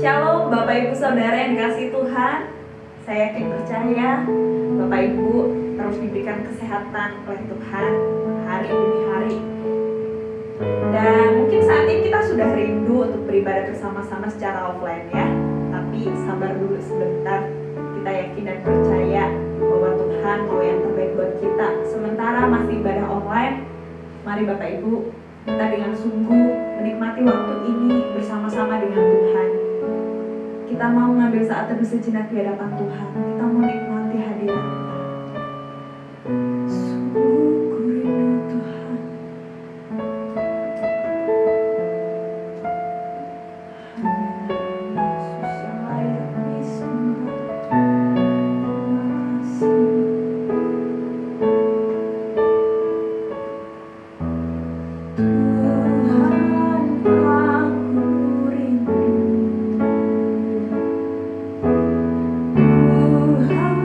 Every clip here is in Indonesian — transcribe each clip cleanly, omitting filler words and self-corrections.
Shalom Bapak Ibu Saudara yang kasih Tuhan. Saya yakin percaya Bapak Ibu terus diberikan kesehatan oleh Tuhan hari demi hari. Dan mungkin saat ini kita sudah rindu untuk beribadah bersama-sama secara offline ya. Tapi sabar dulu sebentar. Kita yakin dan percaya bahwa Tuhan mau yang terbaik buat kita. Sementara masih ibadah online, mari Bapak Ibu kita dengan sungguh menikmati waktu ini bersama-sama dengan Tuhan. Kita mau mengambil saat teduh sejenak di hadapan Tuhan. Kita mau nikmati hadirat Tuhan. Sungguh rindu Tuhan. Hanya Yesus yang layak disembah. Terima kasih. Tuhan, aku rindu. Tuhan,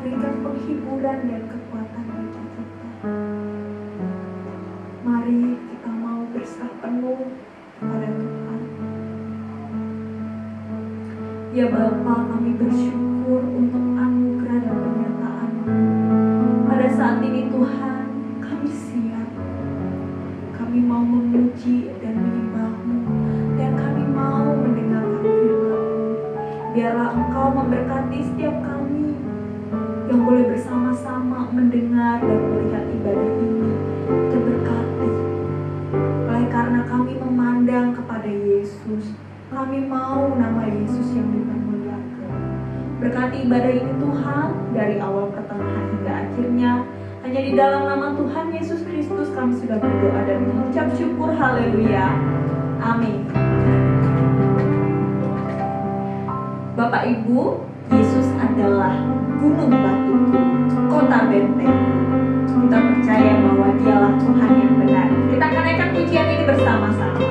berikan penghiburan dan kekuatan bagi kita. Mari kita mau berserah penuh kepada Tuhan. Ya Bapa, kami bersyukur untuk anugerah dan penyertaan-Mu. Pada saat ini Tuhan, kami siap. Kami mau memuji dan menyembah-Mu, dan kami mau mendengarkan firman-Mu. Biarlah Engkau memberkati setiap kami yang boleh bersama-sama mendengar dan melihat ibadah ini terberkati. Oleh karena kami memandang kepada Yesus, kami mau nama Yesus yang dipermuliakan. Berkati ibadah ini Tuhan, dari awal pertengahan hingga akhirnya. Hanya di dalam nama Tuhan Yesus Kristus kami sudah berdoa dan mengucap syukur. Haleluya. Amin. Bapak Ibu, Yesus adalah gunung batuku, kota benteng. Kita percaya bahwa Dialah Tuhan yang benar. Kita akan naikkan pujian ini bersama-sama.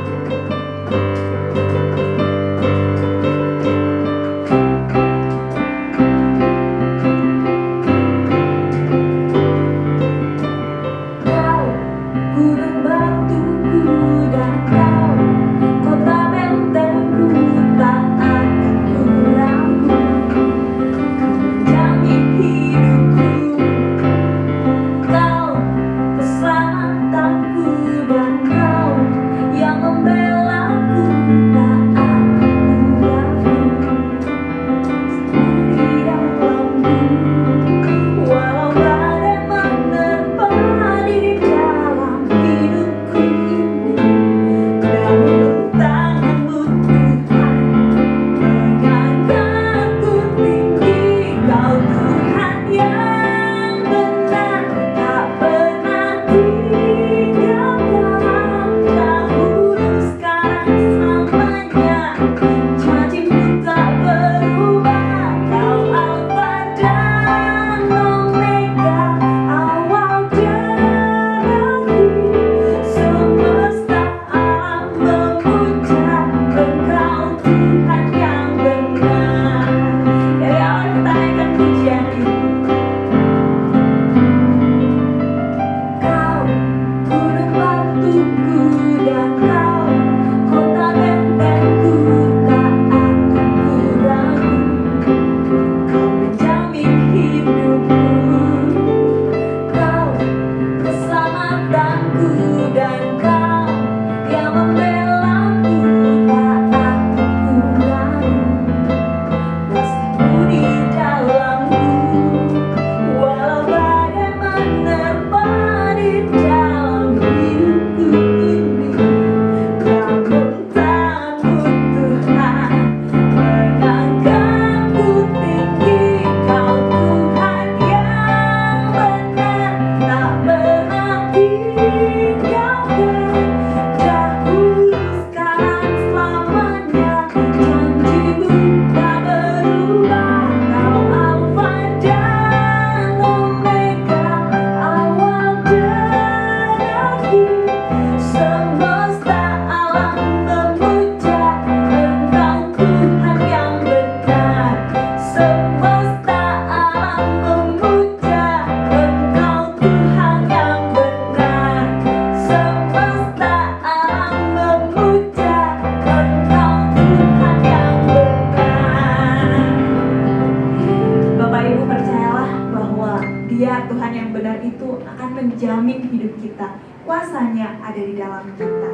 menjamin hidup kita. Kuasanya ada di dalam kita.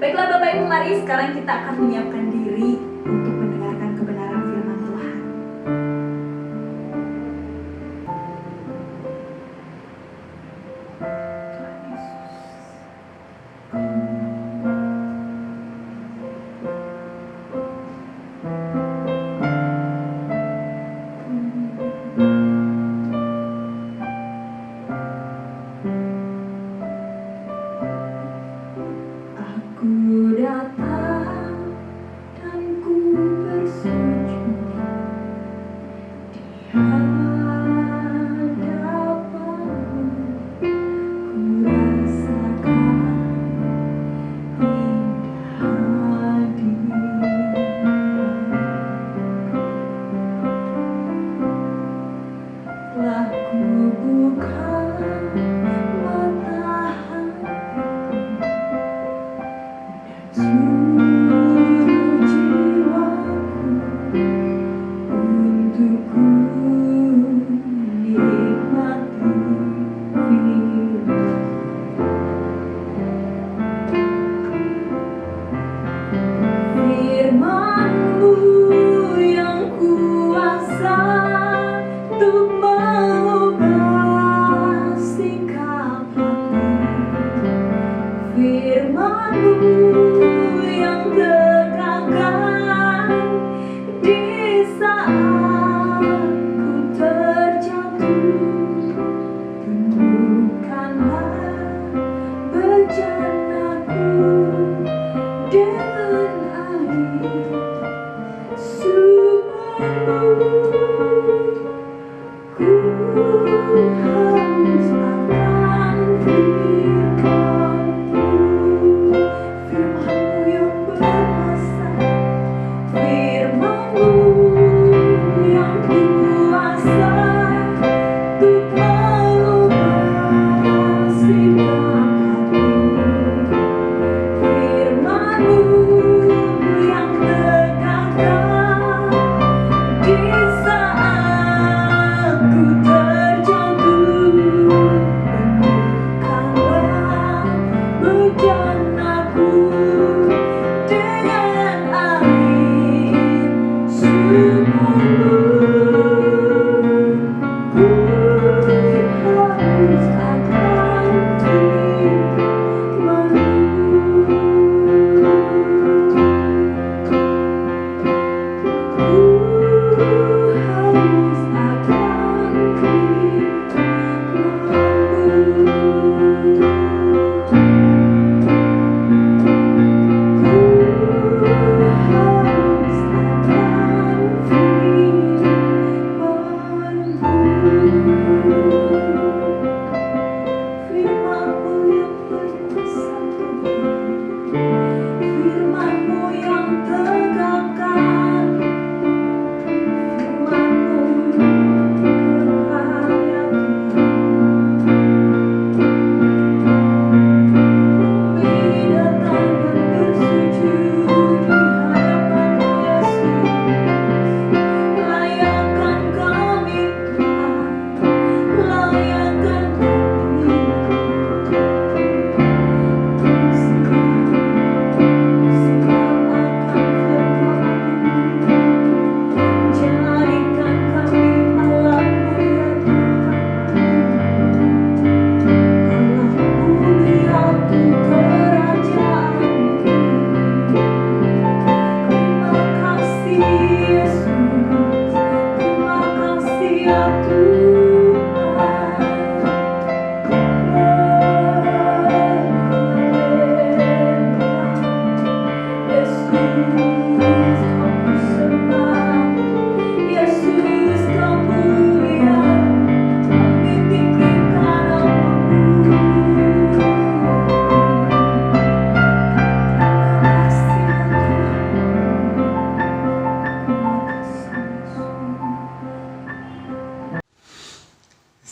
Baiklah Bapak Ibu, mari sekarang kita akan menyiapkan diri untuk mendengarkan kebenaran firman Tuhan.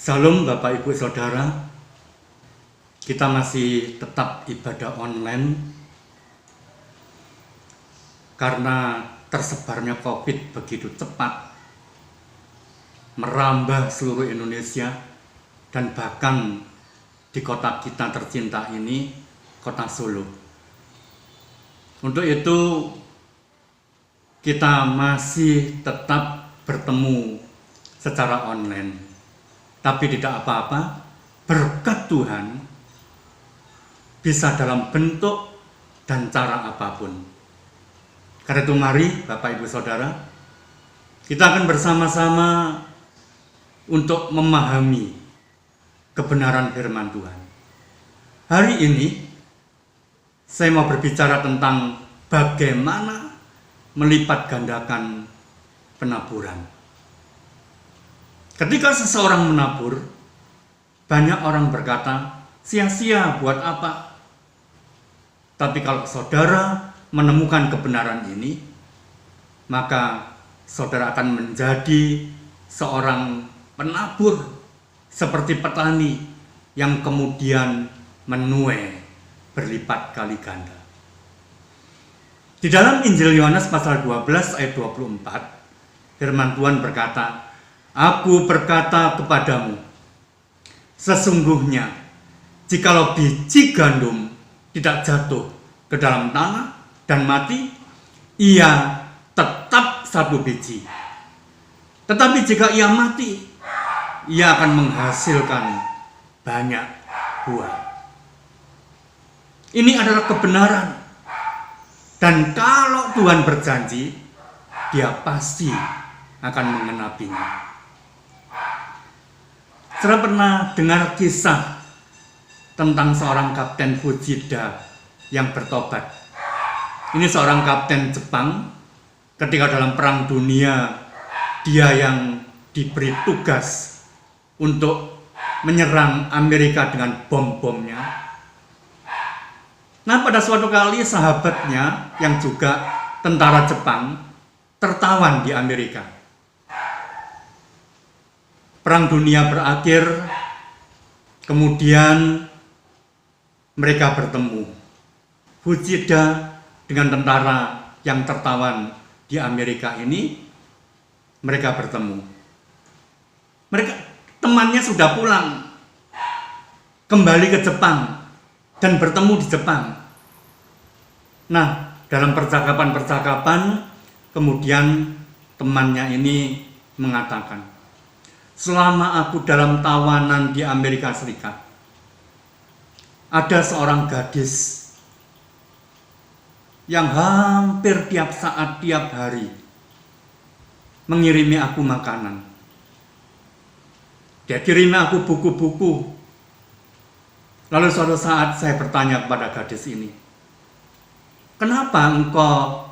Salam Bapak Ibu Saudara, kita masih tetap ibadah online karena tersebarnya COVID begitu cepat merambah seluruh Indonesia dan bahkan di kota kita tercinta ini, kota Solo. Untuk itu kita masih tetap bertemu secara online. Tapi tidak apa-apa, berkat Tuhan bisa dalam bentuk dan cara apapun. Karena itu mari Bapak Ibu Saudara, kita akan bersama-sama untuk memahami kebenaran firman Tuhan. Hari ini saya mau berbicara tentang bagaimana melipat gandakan penaburan. Ketika seseorang menabur, banyak orang berkata, sia-sia buat apa? Tapi kalau saudara menemukan kebenaran ini, maka saudara akan menjadi seorang penabur seperti petani yang kemudian menuai berlipat kali ganda. Di dalam Injil Yohanes pasal 12 ayat 24, firman Tuhan berkata, Aku berkata kepadamu, sesungguhnya jikalau biji gandum tidak jatuh ke dalam tanah dan mati, ia tetap satu biji. Tetapi jika ia mati, ia akan menghasilkan banyak buah. Ini adalah kebenaran. Dan kalau Tuhan berjanji, Dia pasti akan mengenapinya. Saya pernah dengar kisah tentang seorang kapten Fujida yang bertobat. Ini seorang kapten Jepang, ketika dalam perang dunia, dia yang diberi tugas untuk menyerang Amerika dengan bom-bomnya. Nah, pada suatu kali sahabatnya yang juga tentara Jepang tertawan di Amerika. Perang dunia berakhir, kemudian mereka bertemu. Fujida dengan tentara yang tertawan di Amerika ini, mereka bertemu. Temannya sudah pulang, kembali ke Jepang, dan bertemu di Jepang. Nah, dalam percakapan-percakapan, kemudian temannya ini mengatakan, selama aku dalam tawanan di Amerika Serikat, ada seorang gadis yang hampir tiap saat, tiap hari mengirimi aku makanan. Dia kirimi aku buku-buku. Lalu suatu saat saya bertanya kepada gadis ini, kenapa engkau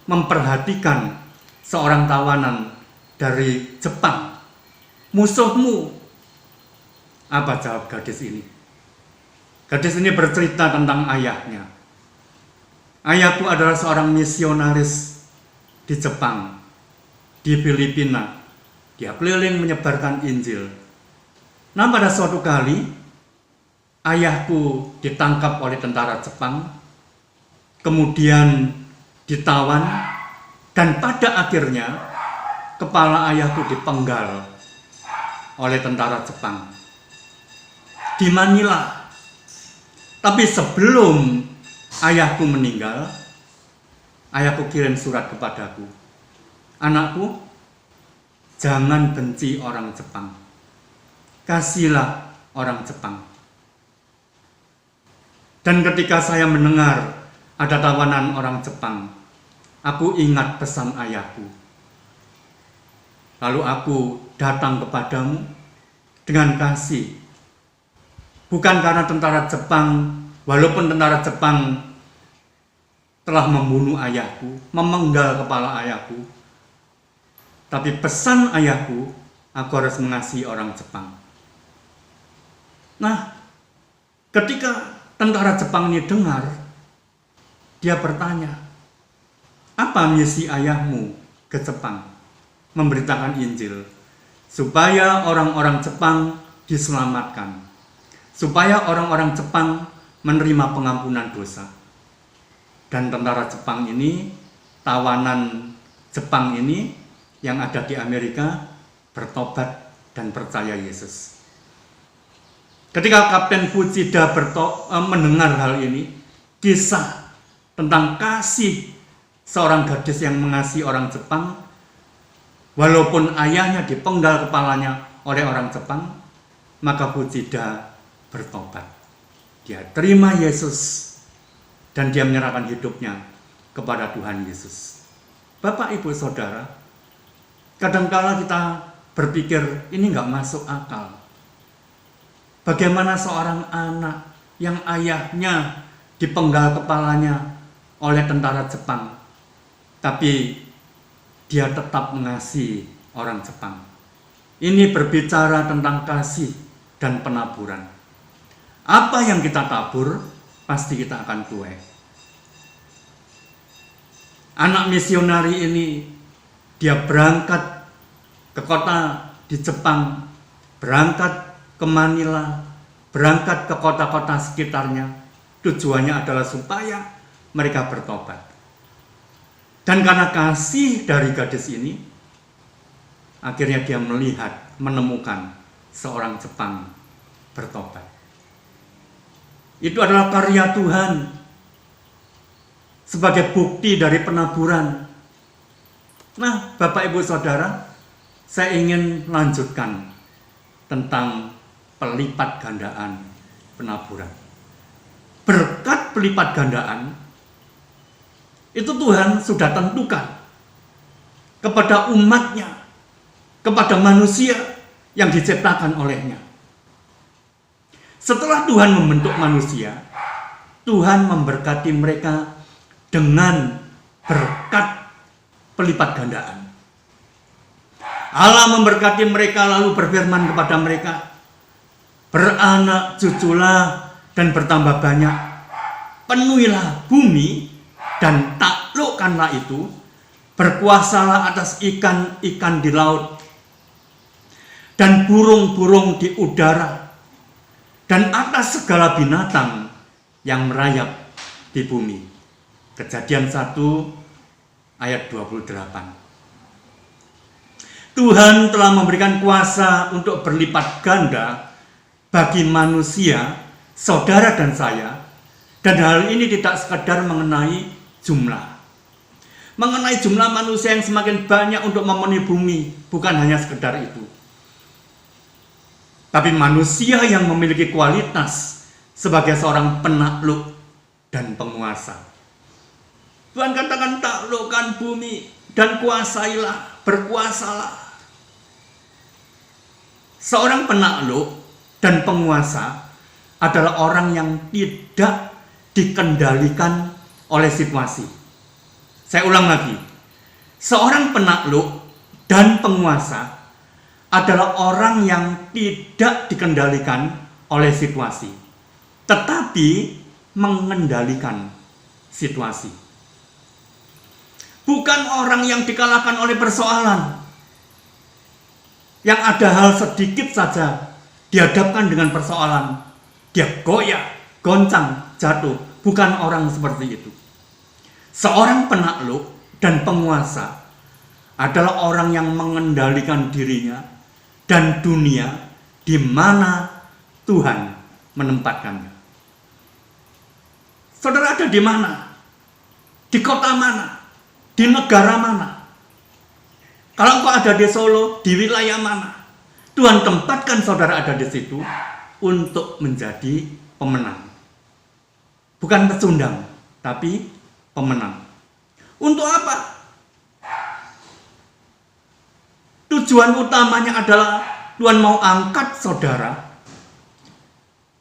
memperhatikan seorang tawanan dari Jepang, musuhmu? Apa jawab gadis ini? Gadis ini bercerita tentang ayahnya. Ayahku adalah seorang misionaris di Jepang, di Filipina. Dia keliling menyebarkan Injil. Nah, pada suatu kali ayahku ditangkap oleh tentara Jepang, kemudian ditawan, dan pada akhirnya kepala ayahku dipenggal oleh tentara Jepang di Manila. Tapi sebelum ayahku meninggal, ayahku kirim surat kepadaku, anakku, jangan benci orang Jepang, kasihilah orang Jepang. Dan ketika saya mendengar ada tawanan orang Jepang, aku ingat pesan ayahku. Lalu aku datang kepadamu dengan kasih. Bukan karena tentara Jepang, walaupun tentara Jepang telah membunuh ayahku, memenggal kepala ayahku, tapi pesan ayahku, aku harus mengasihi orang Jepang. Nah, ketika tentara Jepang ini dengar, dia bertanya, apa misi ayahmu ke Jepang? Memberitakan Injil, supaya orang-orang Jepang diselamatkan, supaya orang-orang Jepang menerima pengampunan dosa. Dan tentara Jepang ini, tawanan Jepang ini yang ada di Amerika, bertobat dan percaya Yesus. Ketika Kapten Fujida mendengar hal ini, kisah tentang kasih seorang gadis yang mengasihi orang Jepang, walaupun ayahnya dipenggal kepalanya oleh orang Jepang, maka Fujida bertobat. Dia terima Yesus dan dia menyerahkan hidupnya kepada Tuhan Yesus. Bapak, Ibu, Saudara, kadangkala kita berpikir ini nggak masuk akal. Bagaimana seorang anak yang ayahnya dipenggal kepalanya oleh tentara Jepang, tapi dia tetap mengasihi orang Jepang. Ini berbicara tentang kasih dan penaburan. Apa yang kita tabur, pasti kita akan tuai. Anak misionari ini, dia berangkat ke kota di Jepang, berangkat ke Manila, berangkat ke kota-kota sekitarnya. Tujuannya adalah supaya mereka bertobat. Dan karena kasih dari gadis ini, akhirnya dia melihat, menemukan seorang Jepang bertobat. Itu adalah karya Tuhan sebagai bukti dari penaburan. Nah, Bapak, Ibu, Saudara, saya ingin lanjutkan tentang pelipat gandaan penaburan. Berkat pelipat gandaan itu Tuhan sudah tentukan kepada umatnya, kepada manusia yang diciptakan olehnya. Setelah Tuhan membentuk manusia, Tuhan memberkati mereka dengan berkat pelipat gandaan. Allah memberkati mereka lalu berfirman kepada mereka, beranak cuculah dan bertambah banyak, penuhilah bumi dan taklukkanlah itu, berkuasalah atas ikan-ikan di laut dan burung-burung di udara dan atas segala binatang yang merayap di bumi. Kejadian 1 ayat 28. Tuhan telah memberikan kuasa untuk berlipat ganda bagi manusia, saudara dan saya, dan hal ini tidak sekadar mengenai jumlah. Mengenai jumlah manusia yang semakin banyak untuk memenuhi bumi, bukan hanya sekedar itu. Tapi manusia yang memiliki kualitas sebagai seorang penakluk dan penguasa. Tuhan katakan taklukkan bumi dan kuasailah, berkuasalah. Seorang penakluk dan penguasa adalah orang yang tidak dikendalikan oleh situasi. Saya ulang lagi. Seorang penakluk dan penguasa adalah orang yang tidak dikendalikan oleh situasi, tetapi mengendalikan situasi. Bukan orang yang dikalahkan oleh persoalan, yang ada hal sedikit saja dihadapkan dengan persoalan, dia goyah, goncang, jatuh. Bukan orang seperti itu. Seorang penakluk dan penguasa adalah orang yang mengendalikan dirinya dan dunia di mana Tuhan menempatkannya. Saudara ada di mana? Di kota mana? Di negara mana? Kalau engkau ada di Solo, di wilayah mana? Tuhan tempatkan saudara ada di situ untuk menjadi pemenang. Bukan pecundang, tapi pemenang. Untuk apa? tujuan utamanya adalah Tuhan mau angkat saudara.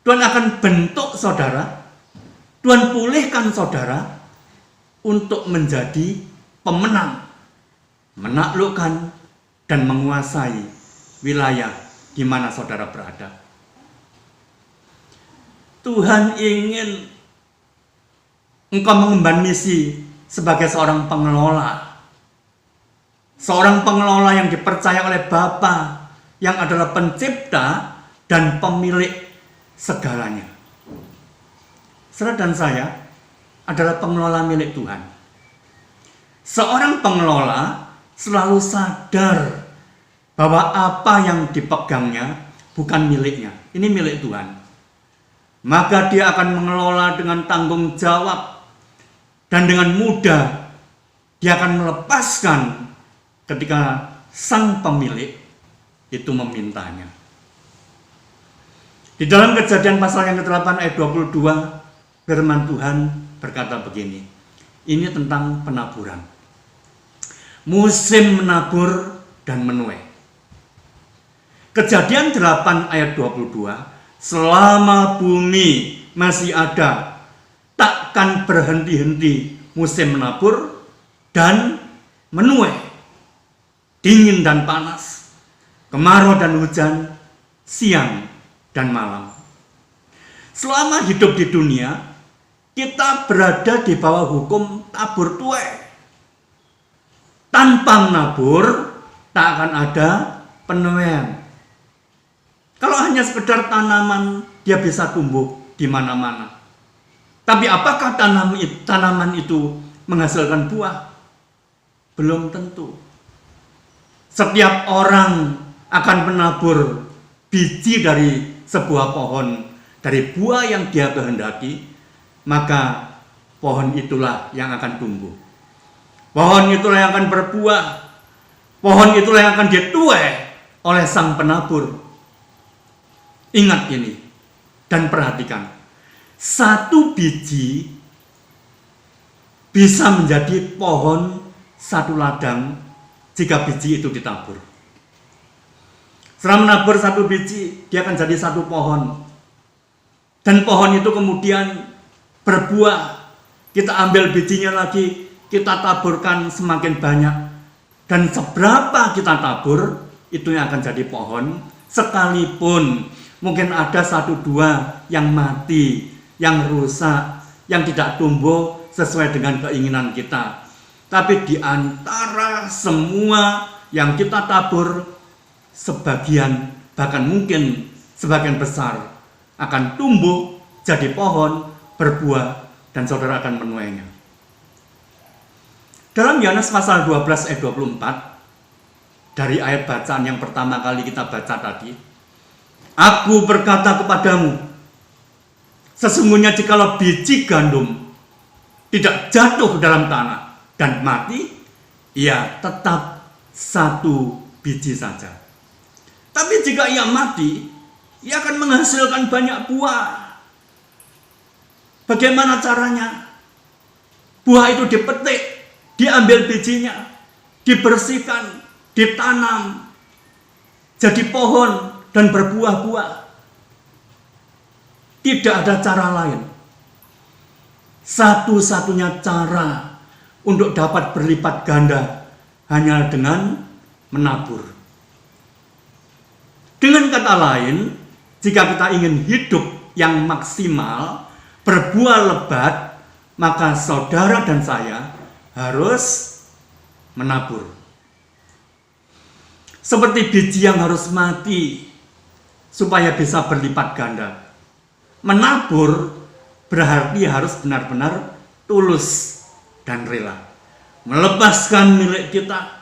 Tuhan akan bentuk saudara. Tuhan pulihkan saudara untuk menjadi pemenang, menaklukkan dan menguasai wilayah di mana saudara berada. Tuhan ingin engkau mengemban misi sebagai seorang pengelola. Seorang pengelola yang dipercaya oleh Bapa yang adalah pencipta dan pemilik segalanya. Saudara dan saya adalah pengelola milik Tuhan. Seorang pengelola selalu sadar bahwa apa yang dipegangnya bukan miliknya, ini milik Tuhan. Maka dia akan mengelola dengan tanggung jawab dan dengan mudah dia akan melepaskan ketika sang pemilik itu memintanya. Di dalam Kejadian pasal yang ke-8 ayat 22, firman Tuhan berkata begini. Ini tentang penaburan. Musim menabur dan menuai. Kejadian 8 ayat 22, selama bumi masih ada, takkan berhenti-henti musim menabur dan menuai. Dingin dan panas, kemarau dan hujan, siang dan malam. Selama hidup di dunia, kita berada di bawah hukum tabur tuai. Tanpa menabur, tak akan ada penuaian. Kalau hanya sekedar tanaman, dia bisa tumbuh di mana-mana. Tapi apakah tanaman itu menghasilkan buah? Belum tentu. Setiap orang akan menabur biji dari sebuah pohon, dari buah yang dia kehendaki, maka pohon itulah yang akan tumbuh. Pohon itulah yang akan berbuah. Pohon itulah yang akan dituai oleh sang penabur. Ingat ini dan perhatikan. Satu biji bisa menjadi pohon satu ladang jika biji itu ditabur. Setelah menabur satu biji, dia akan jadi satu pohon. Dan pohon itu kemudian berbuah. Kita ambil bijinya lagi, kita taburkan semakin banyak. Dan seberapa kita tabur, itu yang akan jadi pohon. Sekalipun mungkin ada satu dua yang mati, yang rusak, yang tidak tumbuh sesuai dengan keinginan kita. Tapi di antara semua yang kita tabur, sebagian, bahkan mungkin sebagian besar akan tumbuh jadi pohon, berbuah, dan saudara akan menuainya. Dalam Yohanes pasal 12 ayat 24, dari ayat bacaan yang pertama kali kita baca tadi, Aku berkata kepadamu, sesungguhnya jikalau biji gandum tidak jatuh dalam tanah dan mati, ia tetap satu biji saja. Tapi jika ia mati, ia akan menghasilkan banyak buah. Bagaimana caranya? Buah itu dipetik, diambil bijinya, dibersihkan, ditanam, jadi pohon, dan berbuah-buah. Tidak ada cara lain. Satu-satunya cara untuk dapat berlipat ganda hanya dengan menabur. Dengan kata lain, jika kita ingin hidup yang maksimal, berbuah lebat, maka saudara dan saya harus menabur. Seperti biji yang harus mati supaya bisa berlipat ganda. Menabur berarti harus benar-benar tulus dan rela. Melepaskan milik kita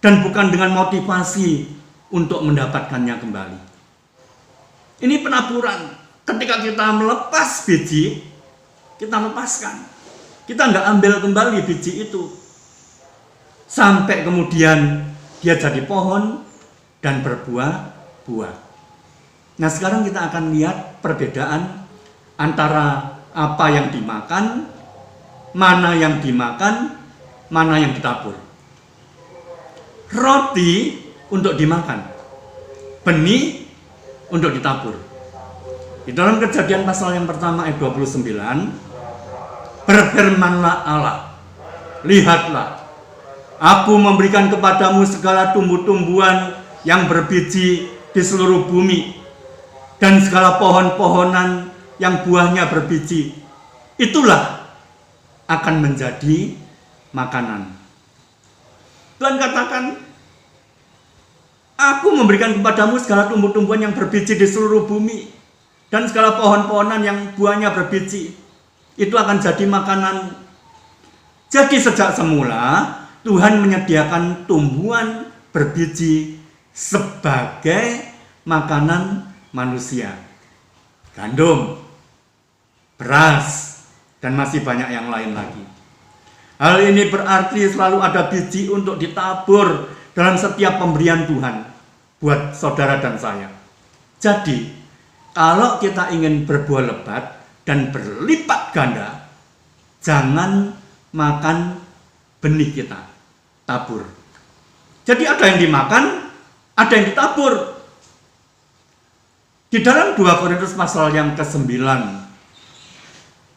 dan bukan dengan motivasi untuk mendapatkannya kembali. Ini penaburan. Ketika kita melepas biji, kita lepaskan. Kita nggak ambil kembali biji itu. Sampai kemudian dia jadi pohon dan berbuah-buah. Nah, sekarang kita akan lihat perbedaan antara apa yang dimakan, mana yang dimakan, mana yang ditabur. Roti untuk dimakan, benih untuk ditabur. Di dalam Kejadian pasal yang pertama ayat 29, berfirmanlah Allah, lihatlah, aku memberikan kepadamu segala tumbuh-tumbuhan yang berbiji di seluruh bumi, dan segala pohon-pohonan yang buahnya berbiji, itulah akan menjadi makanan. Tuhan katakan, aku memberikan kepadamu segala tumbuh-tumbuhan yang berbiji di seluruh bumi, dan segala pohon-pohonan yang buahnya berbiji, itu akan jadi makanan. Jadi sejak semula Tuhan menyediakan tumbuhan berbiji sebagai makanan manusia. Gandum, beras, dan masih banyak yang lain lagi. Hal ini berarti selalu ada biji untuk ditabur dalam setiap pemberian Tuhan buat saudara dan saya. Jadi, kalau kita ingin berbuah lebat dan berlipat ganda, jangan makan benih kita, tabur. Jadi ada yang dimakan, ada yang ditabur. Di dalam 2 Korintus pasal yang ke-9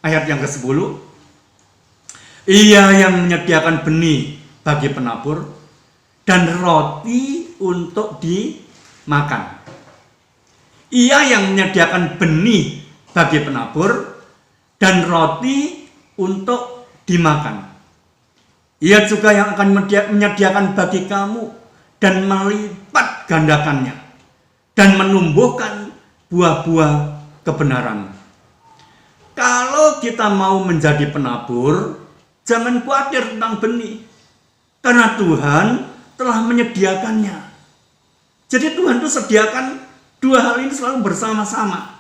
ayat yang ke-10, ia yang menyediakan benih bagi penabur dan roti untuk dimakan. Ia yang menyediakan benih bagi penabur dan roti untuk dimakan. Ia juga yang akan menyediakan bagi kamu dan melipat gandakannya dan menumbuhkan buah-buah kebenaran. Kalau kita mau menjadi penabur, jangan khawatir tentang benih, karena Tuhan telah menyediakannya. Jadi Tuhan itu sediakan dua hal ini selalu bersama-sama.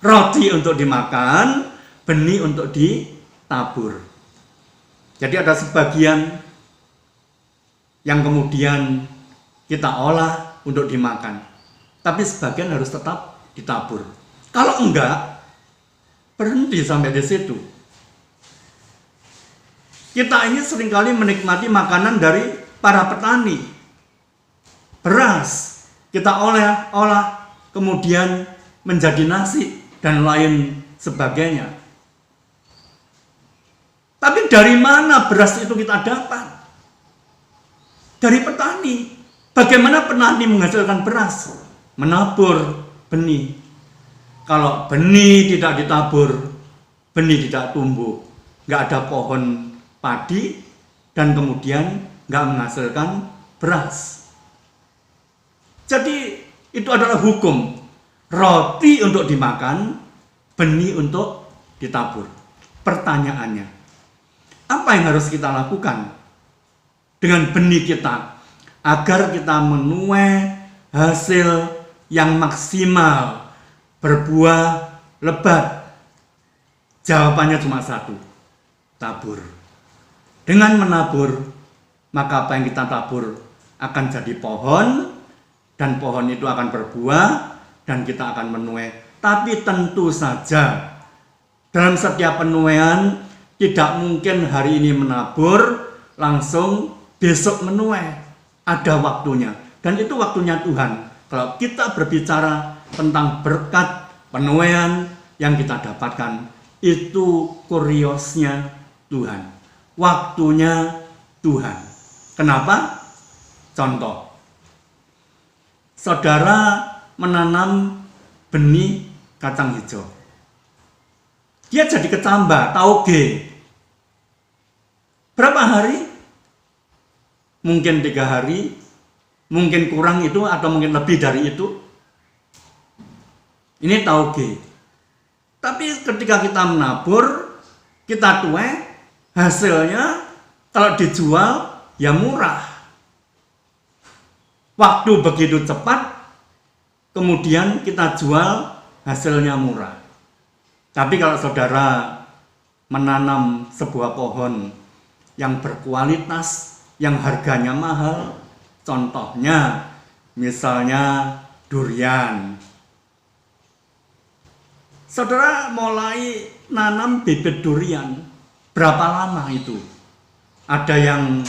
Roti untuk dimakan, benih untuk ditabur. Jadi ada sebagian yang kemudian kita olah untuk dimakan, tapi sebagian harus tetap ditabur. Kalau enggak, berhenti sampai di situ. Kita ini seringkali menikmati makanan dari para petani. Beras kita olah kemudian menjadi nasi dan lain sebagainya. Tapi dari mana beras itu kita dapat? Dari petani. Bagaimana petani menghasilkan beras? Menabur benih. Kalau benih tidak ditabur, benih tidak tumbuh. Nggak ada pohon padi dan kemudian nggak menghasilkan beras. Jadi itu adalah hukum. Roti untuk dimakan, benih untuk ditabur. Pertanyaannya, apa yang harus kita lakukan dengan benih kita agar kita menuai hasil yang maksimal, berbuah lebat? Jawabannya cuma satu, tabur. Dengan menabur, maka apa yang kita tabur akan jadi pohon, dan pohon itu akan berbuah, dan kita akan menuai. Tapi tentu saja, dalam setiap penuaian, tidak mungkin hari ini menabur, langsung besok menuai. Ada waktunya, dan itu waktunya Tuhan. Kalau kita berbicara tentang berkat penuaian yang kita dapatkan, itu kuriosnya Tuhan. Waktunya Tuhan. Kenapa? Contoh, saudara menanam benih kacang hijau. Dia jadi kecambah, tauge. Berapa hari? Mungkin 3 hari, mungkin kurang itu, atau mungkin lebih dari itu. Ini tauge. Tapi ketika kita menabur, kita tuai, hasilnya kalau dijual ya murah. Waktu begitu cepat, kemudian kita jual, hasilnya murah. Tapi kalau saudara menanam sebuah pohon yang berkualitas, yang harganya mahal, contohnya misalnya durian. Saudara mulai nanam bibit durian, berapa lama itu? Ada yang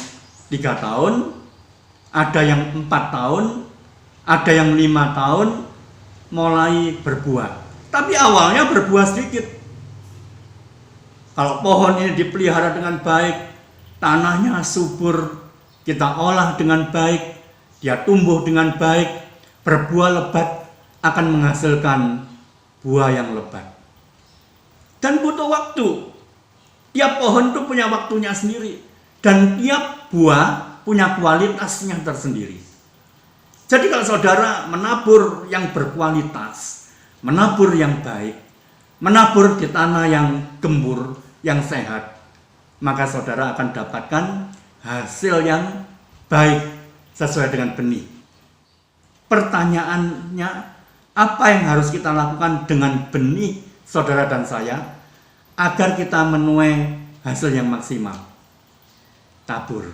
3 tahun, Ada yang 4 tahun, ada yang 5 tahun mulai berbuah. Tapi awalnya berbuah sedikit. Kalau pohon ini dipelihara dengan baik, tanahnya subur, kita olah dengan baik, dia tumbuh dengan baik, berbuah lebat, akan menghasilkan buah yang lebat. Dan butuh waktu. Tiap pohon itu punya waktunya sendiri. Dan tiap buah punya kualitasnya tersendiri. Jadi kalau saudara menabur yang berkualitas, menabur yang baik, menabur di tanah yang gembur, yang sehat, maka saudara akan dapatkan hasil yang baik sesuai dengan benih. Pertanyaannya, apa yang harus kita lakukan dengan benih saudara dan saya agar kita menuai hasil yang maksimal? Tabur.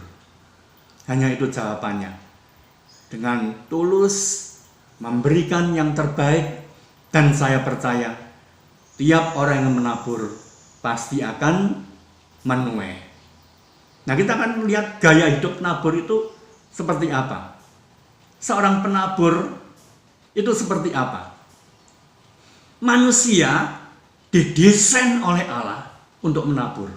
Hanya itu jawabannya. Dengan tulus memberikan yang terbaik, dan saya percaya tiap orang yang menabur pasti akan menuai. Nah, kita akan melihat gaya hidup penabur itu seperti apa. Seorang penabur itu seperti apa? Manusia didesain oleh Allah untuk menabur.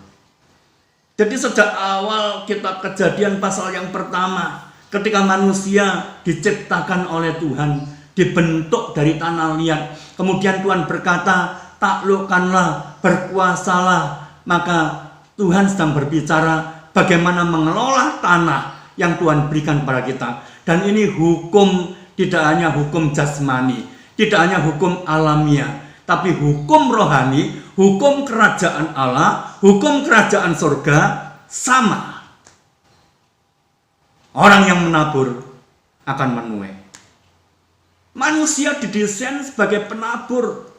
Jadi sejak awal kita Kejadian pasal yang pertama, ketika manusia diciptakan oleh Tuhan, dibentuk dari tanah liat, kemudian Tuhan berkata, taklukkanlah, berkuasalah, maka Tuhan sedang berbicara bagaimana mengelola tanah yang Tuhan berikan kepada kita. Dan ini hukum, tidak hanya hukum jasmani, tidak hanya hukum alamiah, tapi hukum rohani, hukum kerajaan Allah, hukum kerajaan surga sama. Orang yang menabur akan menuai. Manusia didesain sebagai penabur,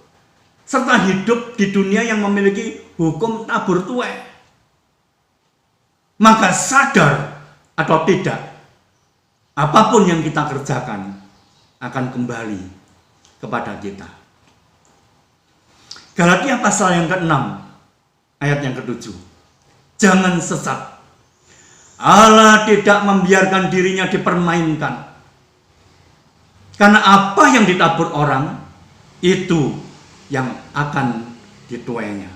serta hidup di dunia yang memiliki hukum tabur tuai. Maka sadar atau tidak, apapun yang kita kerjakan akan kembali kepada kita. Galatia pasal yang ke-6 ayat yang ke-7. Jangan sesat. Allah tidak membiarkan dirinya dipermainkan. Karena apa yang ditabur orang, itu yang akan dituainya.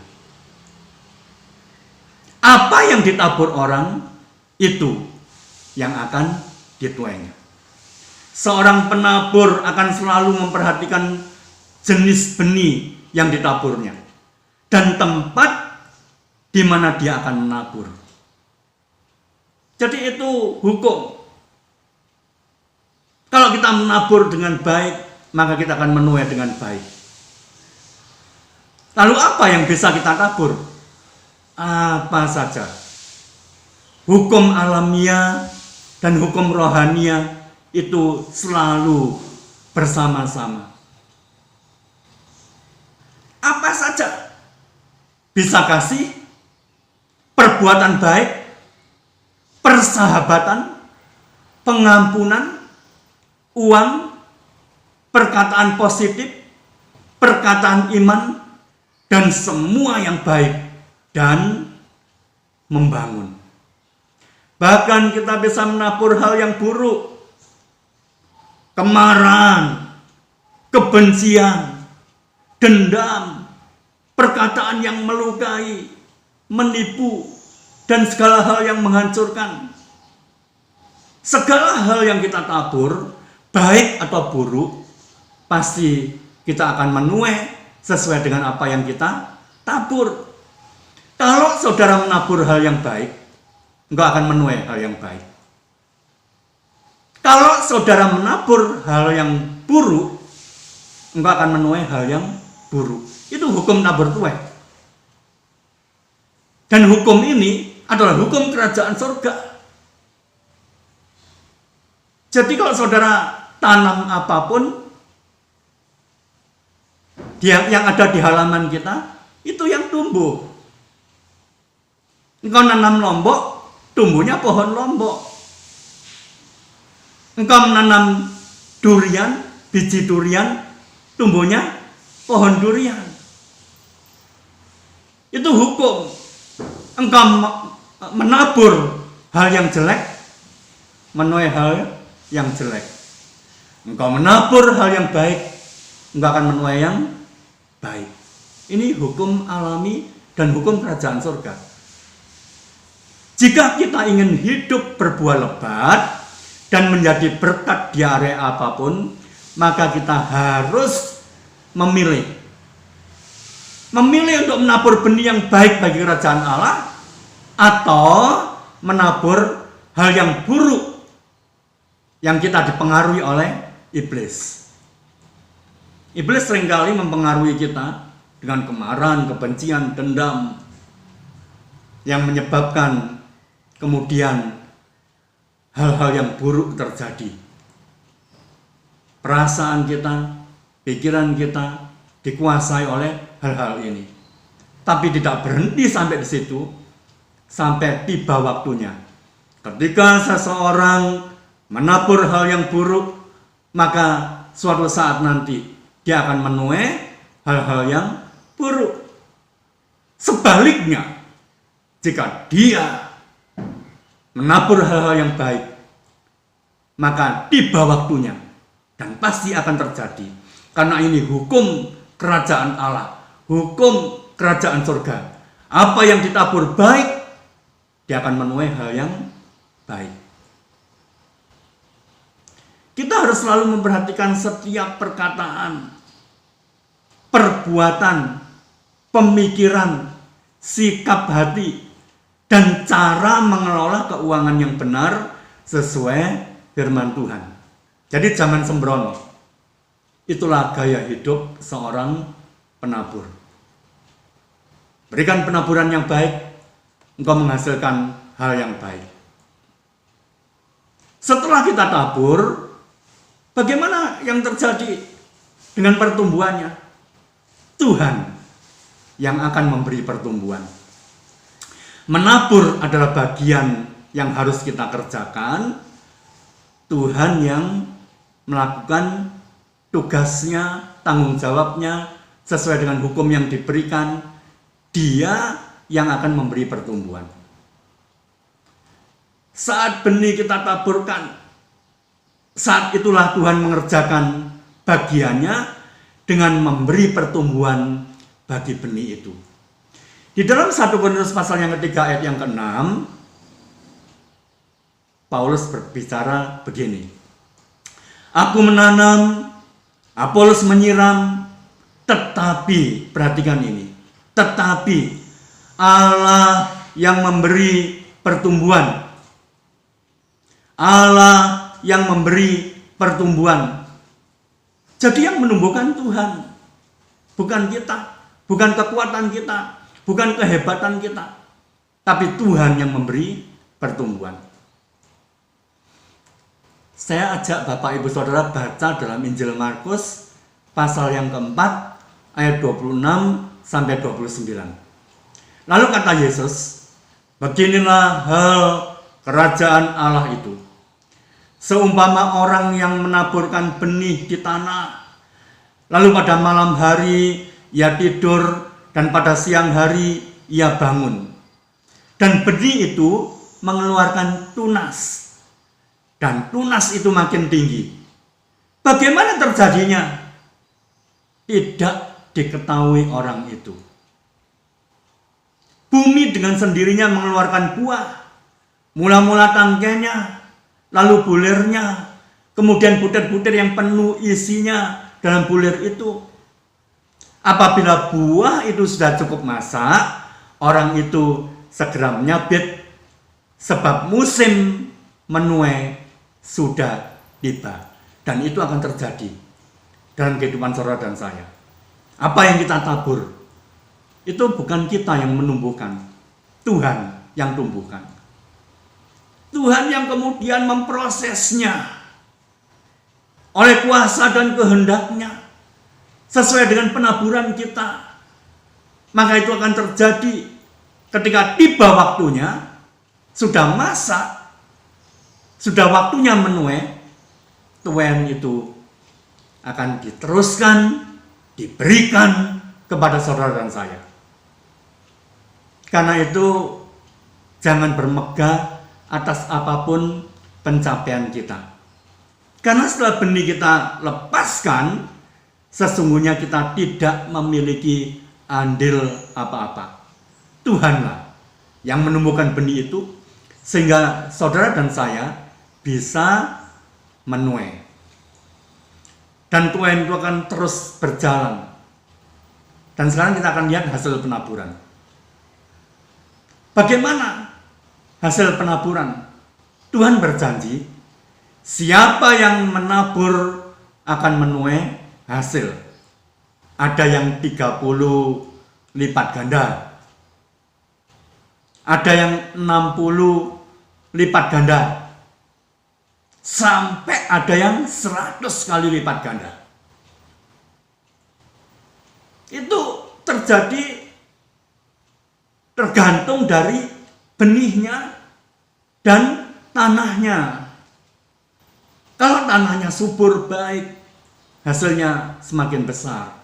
Apa yang ditabur orang, itu yang akan dituainya. Seorang penabur akan selalu memperhatikan jenis benih yang ditaburnya dan tempat di mana dia akan menabur. Jadi itu hukum. Kalau kita menabur dengan baik, maka kita akan menuai dengan baik. Lalu apa yang bisa kita tabur? Apa saja. Hukum alamiah dan hukum rohania itu selalu bersama-sama. Apa saja. Bisa kasih, perbuatan baik, persahabatan, pengampunan, uang, perkataan positif, perkataan iman, dan semua yang baik dan membangun. Bahkan kita bisa menabur hal yang buruk, kemarahan, kebencian, dendam, perkataan yang melukai, menipu, dan segala hal yang menghancurkan. Segala hal yang kita tabur, baik atau buruk, pasti kita akan menuai sesuai dengan apa yang kita tabur. Kalau saudara menabur hal yang baik, engkau akan menuai hal yang baik. Kalau saudara menabur hal yang buruk, engkau akan menuai hal yang buruk. Itu hukum tabur tuai. Dan hukum ini adalah hukum kerajaan surga. Jadi kalau saudara tanam apapun yang ada di halaman kita, itu yang tumbuh. Engkau nanam lombok, tumbuhnya pohon lombok. Engkau menanam durian, biji durian, tumbuhnya pohon durian. Itu hukum. Engkau menabur hal yang jelek, menuai hal yang jelek. Engkau menabur hal yang baik, engkau akan menuai yang baik. Ini hukum alami dan hukum kerajaan surga. Jika kita ingin hidup berbuah lebat dan menjadi berkat di area apapun, maka kita harus memilih untuk menabur benih yang baik bagi kerajaan Allah, atau menabur hal yang buruk yang kita dipengaruhi oleh iblis. Iblis seringkali mempengaruhi kita dengan kemarahan, kebencian, dendam, yang menyebabkan kemudian hal-hal yang buruk terjadi. Perasaan kita, pikiran kita dikuasai oleh hal-hal ini. Tapi tidak berhenti sampai di situ, sampai tiba waktunya. Ketika seseorang menabur hal yang buruk, maka suatu saat nanti dia akan menuai hal-hal yang buruk. Sebaliknya, jika dia menabur hal-hal yang baik, maka tiba waktunya dan pasti akan terjadi. Karena ini hukum kerajaan Allah, hukum kerajaan surga. Apa yang ditabur baik, dia akan menuai hal yang baik. Kita harus selalu memperhatikan setiap perkataan, perbuatan, pemikiran, sikap hati, dan cara mengelola keuangan yang benar sesuai firman Tuhan. Jadi jangan sembrono. Itulah gaya hidup seorang penabur. Berikan penaburan yang baik, engkau menghasilkan hal yang baik. Setelah kita tabur, bagaimana yang terjadi dengan pertumbuhannya? Tuhan yang akan memberi pertumbuhan. Menabur adalah bagian yang harus kita kerjakan. Tuhan yang melakukan tugasnya, tanggung jawabnya sesuai dengan hukum yang diberikan. Dia yang akan memberi pertumbuhan. Saat benih kita taburkan, saat itulah Tuhan mengerjakan bagiannya dengan memberi pertumbuhan bagi benih itu. Di dalam 1 Korintus pasal yang ketiga ayat yang ke-6, Paulus berbicara begini. Aku menanam, Apolos menyiram, tetapi, perhatikan ini, tetapi Allah yang memberi pertumbuhan. Allah yang memberi pertumbuhan. Jadi yang menumbuhkan Tuhan, bukan kita, bukan kekuatan kita, bukan kehebatan kita, tapi Tuhan yang memberi pertumbuhan. Saya ajak Bapak Ibu Saudara baca dalam Injil Markus pasal yang keempat ayat 26 sampai 29. Lalu kata Yesus, beginilah hal kerajaan Allah itu. Seumpama orang yang menaburkan benih di tanah, lalu pada malam hari ia tidur, dan pada siang hari ia bangun. Dan benih itu mengeluarkan tunas. Dan tunas itu makin tinggi. Bagaimana terjadinya? Tidak diketahui orang itu. Bumi dengan sendirinya mengeluarkan buah. Mula-mula tangkainya, lalu bulirnya, kemudian butir-butir yang penuh isinya dalam bulir itu. Apabila buah itu sudah cukup masak, orang itu segera menyabit, sebab musim menuai sudah tiba. Dan itu akan terjadi dalam kehidupan saudara dan saya. Apa yang kita tabur, itu bukan kita yang menumbuhkan, Tuhan yang tumbuhkan. Tuhan yang kemudian memprosesnya oleh kuasa dan kehendaknya sesuai dengan penaburan kita. Maka itu akan terjadi ketika tiba waktunya, sudah masak, sudah waktunya menuai, tuaian itu akan diteruskan, diberikan kepada saudara dan saya. Karena itu jangan bermegah atas apapun pencapaian kita. Karena setelah benih kita lepaskan, sesungguhnya kita tidak memiliki andil apa-apa. Tuhanlah yang menumbuhkan benih itu, sehingga saudara dan saya bisa menuai. Dan tuai itu akan terus berjalan. Dan sekarang kita akan lihat hasil penaburan. Bagaimana hasil penaburan? Tuhan berjanji, siapa yang menabur akan menuai hasil. Ada yang 30 lipat ganda. Ada yang 60 lipat ganda. Sampai ada yang 100 kali lipat ganda. Itu terjadi tergantung dari benihnya dan tanahnya. Kalau tanahnya subur baik, hasilnya semakin besar.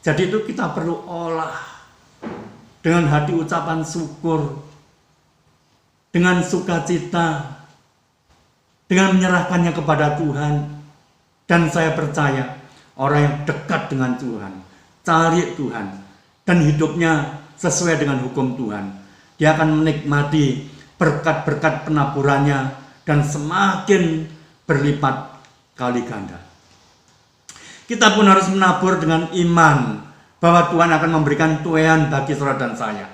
Jadi itu kita perlu olah dengan hati ucapan syukur, dengan sukacita, dengan menyerahkannya kepada Tuhan. Dan saya percaya orang yang dekat dengan Tuhan, cari Tuhan, dan hidupnya sesuai dengan hukum Tuhan, dia akan menikmati berkat-berkat penaburannya dan semakin berlipat kali ganda. Kita pun harus menabur dengan iman bahwa Tuhan akan memberikan tuaian bagi saudara dan saya.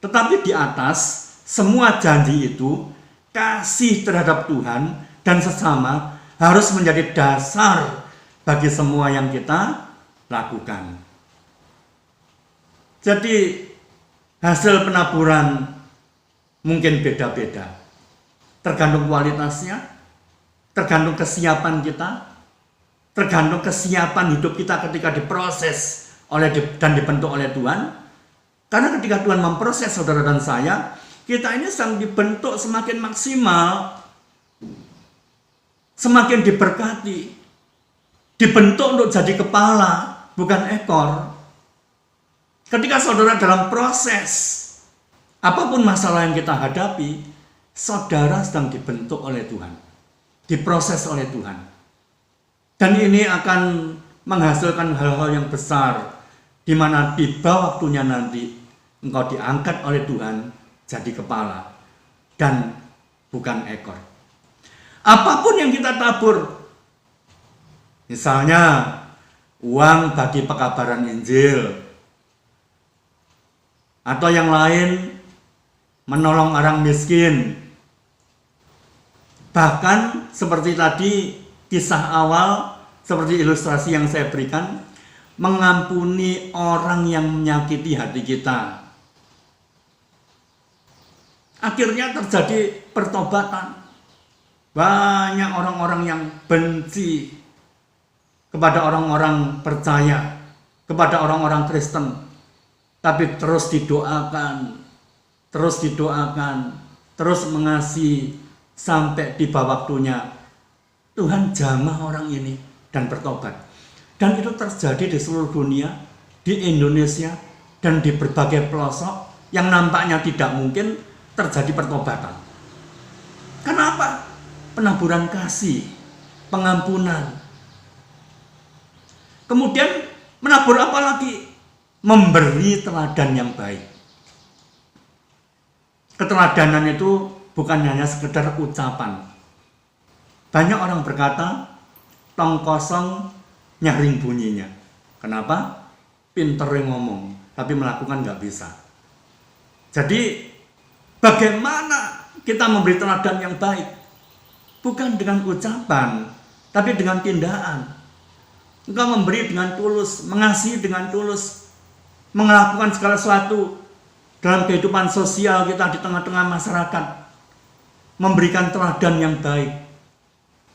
Tetapi di atas semua janji itu, kasih terhadap Tuhan dan sesama harus menjadi dasar bagi semua yang kita lakukan. Jadi hasil penaburan mungkin beda-beda, tergantung kualitasnya, tergantung kesiapan kita, tergantung kesiapan hidup kita ketika diproses dan dibentuk oleh Tuhan. Karena ketika Tuhan memproses saudara dan saya, kita ini sedang dibentuk semakin maksimal, semakin diberkati, dibentuk untuk jadi kepala, bukan ekor. Ketika saudara dalam proses, apapun masalah yang kita hadapi, saudara sedang dibentuk oleh Tuhan, diproses oleh Tuhan. Dan ini akan menghasilkan hal-hal yang besar, di mana tiba waktunya nanti engkau diangkat oleh Tuhan jadi kepala dan bukan ekor. Apapun yang kita tabur, misalnya uang bagi pekabaran Injil, atau yang lain menolong orang miskin, bahkan seperti tadi kisah awal, seperti ilustrasi yang saya berikan, mengampuni orang yang menyakiti hati kita. Akhirnya terjadi pertobatan. Banyak orang-orang yang benci kepada orang-orang percaya, kepada orang-orang Kristen, tapi terus didoakan, terus mengasihi, sampai tiba waktunya Tuhan jamah orang ini dan bertobat. Dan itu terjadi di seluruh dunia, di Indonesia, dan di berbagai pelosok yang nampaknya tidak mungkin terjadi pertobatan. Kenapa? Penaburan kasih, pengampunan. Kemudian menabur apa lagi? Memberi teladan yang baik. Keteladanan itu bukan hanya sekedar ucapan. Banyak orang berkata, tong kosong nyaring bunyinya. Kenapa? Pinter ngomong, tapi melakukan nggak bisa. Jadi, bagaimana kita memberi teladan yang baik? Bukan dengan ucapan, tapi dengan tindakan. Engkau memberi dengan tulus, mengasihi dengan tulus, melakukan segala sesuatu dalam kehidupan sosial kita di tengah-tengah masyarakat, memberikan teladan yang baik.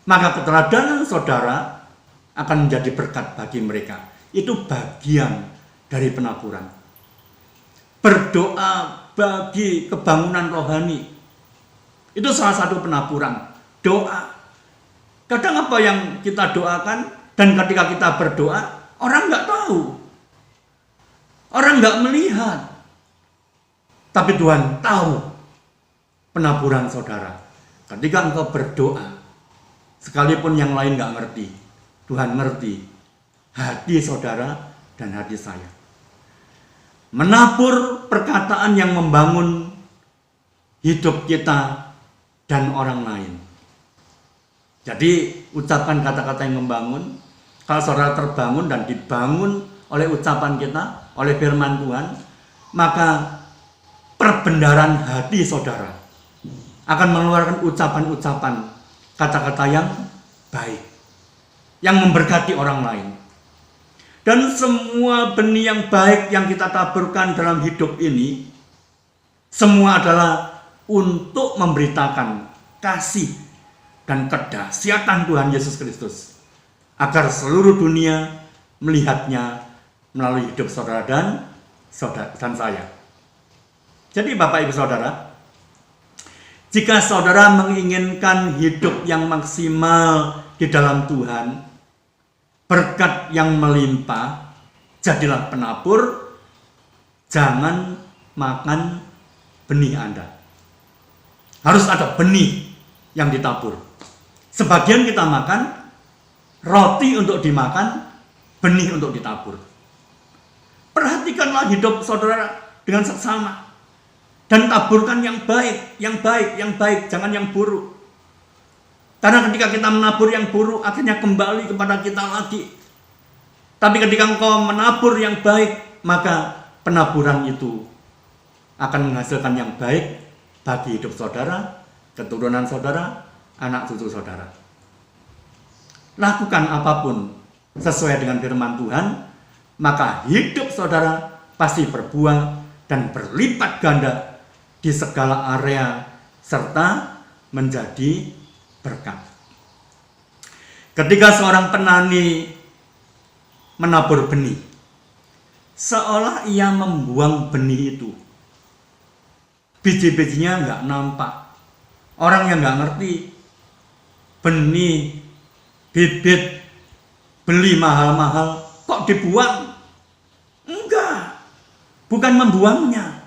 Maka keteladanan saudara akan menjadi berkat bagi mereka. Itu bagian dari penaburan. Berdoa bagi kebangunan rohani, itu salah satu penaburan. Doa. Kadang apa yang kita doakan, dan ketika kita berdoa, orang nggak tahu, orang nggak melihat, tapi Tuhan tahu penaburan saudara. ketika engkau berdoa, sekalipun yang lain nggak ngerti, Tuhan ngerti hati saudara dan hati saya. Menabur perkataan yang membangun hidup kita dan orang lain. Jadi ucapan kata-kata yang membangun. Kalau saudara terbangun dan dibangun oleh ucapan kita, oleh firman Tuhan, maka perbendaharaan hati saudara akan mengeluarkan ucapan-ucapan, kata-kata yang baik, yang memberkati orang lain. Dan semua benih yang baik yang kita taburkan dalam hidup ini, semua adalah untuk memberitakan kasih dan kedahsyatan Tuhan Yesus Kristus, agar seluruh dunia melihatnya melalui hidup saudara dan saya. Jadi Bapak Ibu Saudara, jika saudara menginginkan hidup yang maksimal di dalam Tuhan, berkat yang melimpah, jadilah penabur, jangan makan benih Anda. Harus ada benih yang ditabur. Sebagian kita makan, roti untuk dimakan, benih untuk ditabur. Perhatikanlah hidup saudara dengan seksama. Dan taburkan yang baik, jangan yang buruk. Karena ketika kita menabur yang buruk, akhirnya kembali kepada kita lagi. Tapi ketika engkau menabur yang baik, maka penaburan itu akan menghasilkan yang baik bagi hidup saudara, keturunan saudara, anak cucu saudara. Lakukan apapun sesuai dengan firman Tuhan, maka hidup saudara pasti berbuah dan berlipat ganda di segala area serta menjadi berkat. Ketika seorang penani menabur benih, seolah ia membuang benih itu, biji-bijinya nggak nampak. Orang yang nggak ngerti, benih, bibit, beli mahal-mahal, kok dibuang? Enggak, bukan membuangnya.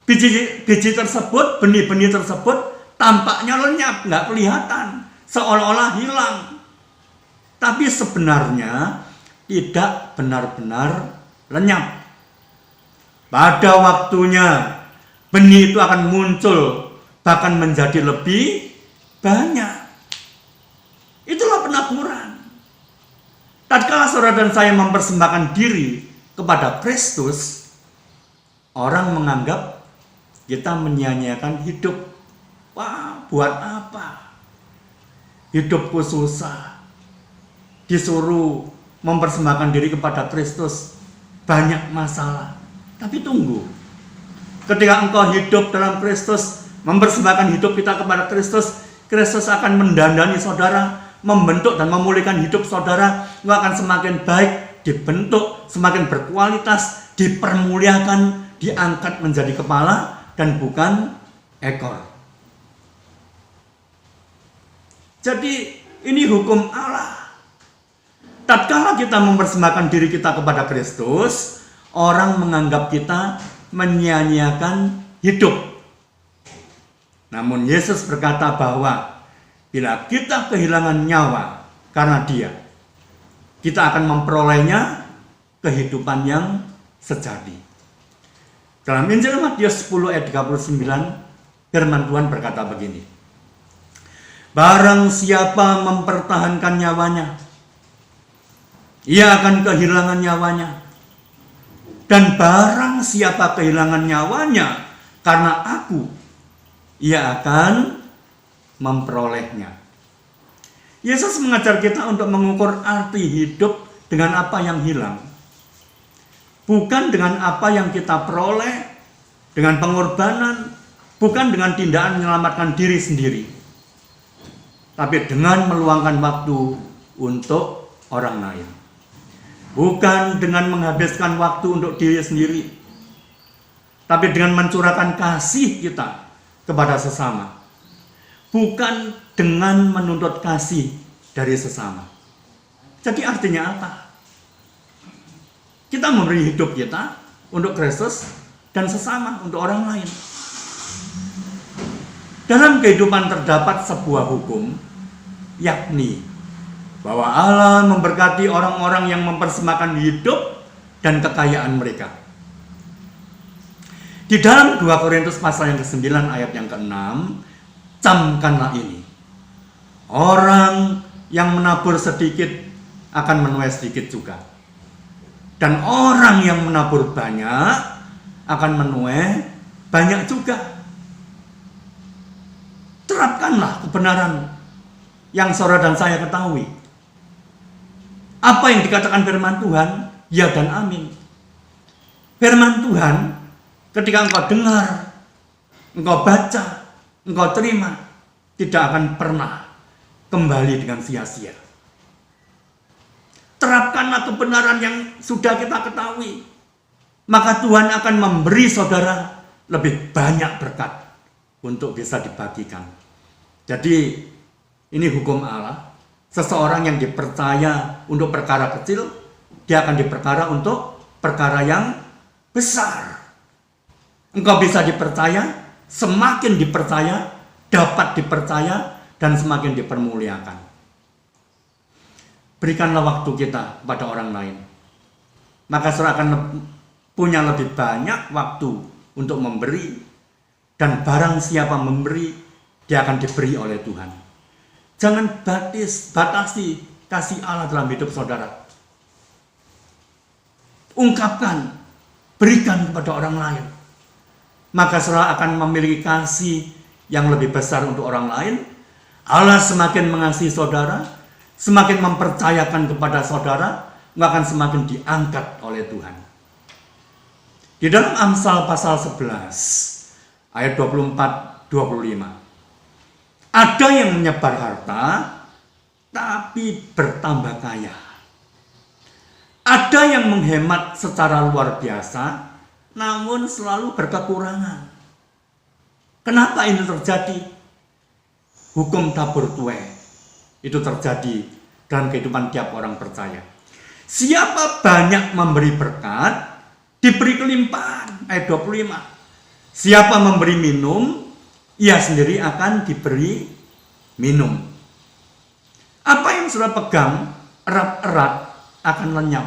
Biji tersebut, benih-benih tersebut tampaknya lenyap, nggak kelihatan, seolah-olah hilang. Tapi sebenarnya tidak benar-benar lenyap. Pada waktunya benih itu akan muncul, bahkan menjadi lebih banyak. Itulah penaburan. Tatkala saudara dan saya mempersembahkan diri kepada Kristus, orang menganggap kita menyia-nyiakan hidup. Wah, buat apa? Hidupku susah. Disuruh mempersembahkan diri kepada Kristus, banyak masalah. Tapi tunggu. Ketika engkau hidup dalam Kristus, mempersembahkan hidup kita kepada Kristus, Kristus akan mendandani saudara, membentuk dan memulihkan hidup saudara. Engkau akan semakin baik, dibentuk, semakin berkualitas, dipermuliakan, diangkat menjadi kepala dan bukan ekor. Jadi ini hukum Allah. Tatkala kita mempersembahkan diri kita kepada Kristus, orang menganggap kita menyia-nyiakan hidup. Namun Yesus berkata bahwa bila kita kehilangan nyawa karena Dia, kita akan memperolehnya kehidupan yang sejati. Dalam Injil Matius 10 ayat 39, firman Tuhan berkata begini. Barang siapa mempertahankan nyawanya, ia akan kehilangan nyawanya. Dan barang siapa kehilangan nyawanya karena aku, ia akan memperolehnya. Yesus mengajar kita untuk mengukur arti hidup dengan apa yang hilang. Bukan dengan apa yang kita peroleh, dengan pengorbanan, bukan dengan tindakan menyelamatkan diri sendiri, tapi dengan meluangkan waktu untuk orang lain. Bukan dengan menghabiskan waktu untuk diri sendiri, tapi dengan mencurahkan kasih kita kepada sesama. Bukan dengan menuntut kasih dari sesama. Jadi artinya apa? Kita memberi hidup kita untuk Kristus dan sesama, untuk orang lain. Dalam kehidupan terdapat sebuah hukum, yakni bahwa Allah memberkati orang-orang yang mempersembahkan hidup dan kekayaan mereka. Di dalam 2 Korintus pasal yang ke-9 ayat yang ke-6, camkanlah ini. Orang yang menabur sedikit akan menuai sedikit juga. Dan orang yang menabur banyak akan menuai banyak juga. Terapkanlah kebenaran yang saudara dan saya ketahui. Apa yang dikatakan firman Tuhan, ya dan amin. Firman Tuhan ketika engkau dengar, engkau baca, engkau terima, tidak akan pernah kembali dengan sia-sia. Terapkanlah kebenaran yang sudah kita ketahui, maka Tuhan akan memberi saudara lebih banyak berkat untuk bisa dibagikan. Jadi ini hukum Allah. Seseorang yang dipercaya untuk perkara kecil, dia akan diperkara untuk perkara yang besar. Engkau bisa dipercaya, semakin dipercaya, dapat dipercaya, dan semakin dipermuliakan. Berikanlah waktu kita kepada orang lain, maka saudara akan punya lebih banyak waktu untuk memberi, dan barang siapa memberi, dia akan diberi oleh Tuhan. Jangan batasi kasih Allah dalam hidup saudara. Ungkapkan, berikan kepada orang lain, maka saudara akan memiliki kasih yang lebih besar untuk orang lain. Allah semakin mengasihi saudara, semakin mempercayakan kepada saudara, akan semakin diangkat oleh Tuhan. Di dalam Amsal pasal 11 ayat 24-25, ada yang menyebar harta tapi bertambah kaya. Ada yang menghemat secara luar biasa namun selalu berkekurangan. Kenapa ini terjadi? Hukum tabur tuai itu terjadi dalam kehidupan tiap orang percaya. Siapa banyak memberi berkat, diberi kelimpahan. Ayat 25. Siapa memberi minum, ia sendiri akan diberi minum. Apa yang sudah pegang erat-erat akan lenyap.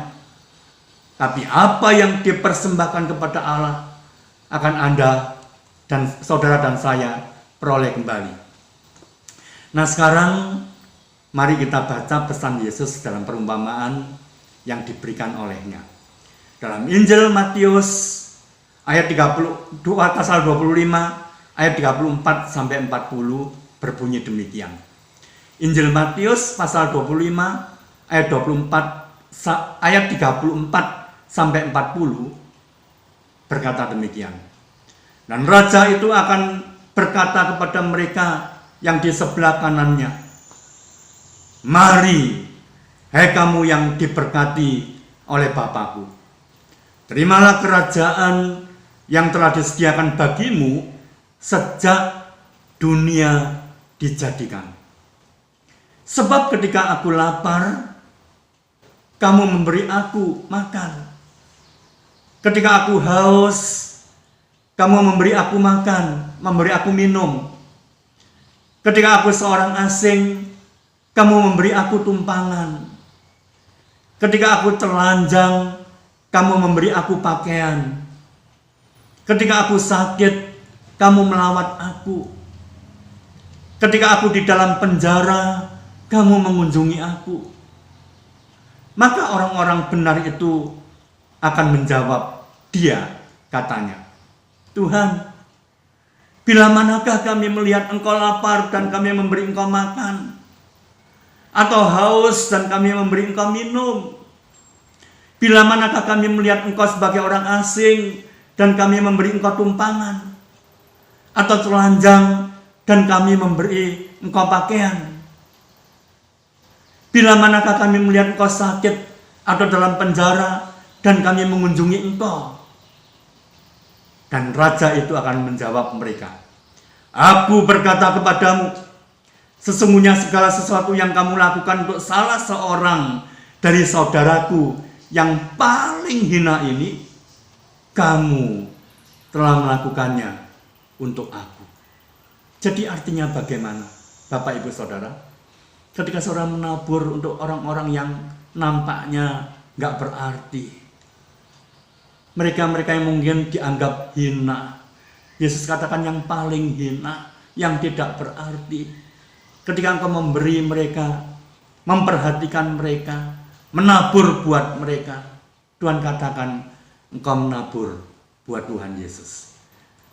Tapi apa yang dipersembahkan kepada Allah akan Anda dan saudara dan saya peroleh kembali. Nah sekarang mari kita baca pesan Yesus dalam perumpamaan yang diberikan olehnya. Dalam Injil Matius ayat 32 pasal 25 ayat 34 sampai 40 berbunyi demikian. Injil Matius pasal 25 ayat 24 ayat 34 sampai 40 berkata demikian. Dan raja itu akan berkata kepada mereka yang di sebelah kanannya, "Mari, hai kamu yang diberkati oleh Bapakku, terimalah kerajaan yang telah disediakan bagimu sejak dunia dijadikan. Sebab ketika aku lapar, kamu memberi aku makan. Ketika aku haus, kamu memberi aku makan, memberi aku minum. Ketika aku seorang asing, kamu memberi aku tumpangan. Ketika aku telanjang, kamu memberi aku pakaian. Ketika aku sakit, kamu melawat aku. Ketika aku di dalam penjara, kamu mengunjungi aku." Maka orang-orang benar itu akan menjawab, dia katanya, "Tuhan, bila manakah kami melihat Engkau lapar dan kami memberi Engkau makan? Atau haus dan kami memberi Engkau minum? Bila manakah kami melihat Engkau sebagai orang asing dan kami memberi Engkau tumpangan? Atau telanjang dan kami memberi Engkau pakaian? Bila manakah kami melihat Engkau sakit atau dalam penjara dan kami mengunjungi Engkau?" Dan raja itu akan menjawab mereka, "Aku berkata kepadamu, sesungguhnya segala sesuatu yang kamu lakukan untuk salah seorang dari saudaraku yang paling hina ini, kamu telah melakukannya untuk aku." Jadi artinya bagaimana, Bapak Ibu Saudara? Ketika saudara menabur untuk orang-orang yang nampaknya nggak berarti, mereka-mereka yang mungkin dianggap hina, Yesus katakan yang paling hina, yang tidak berarti. Ketika engkau memberi mereka, memperhatikan mereka, menabur buat mereka, Tuhan katakan engkau menabur buat Tuhan Yesus.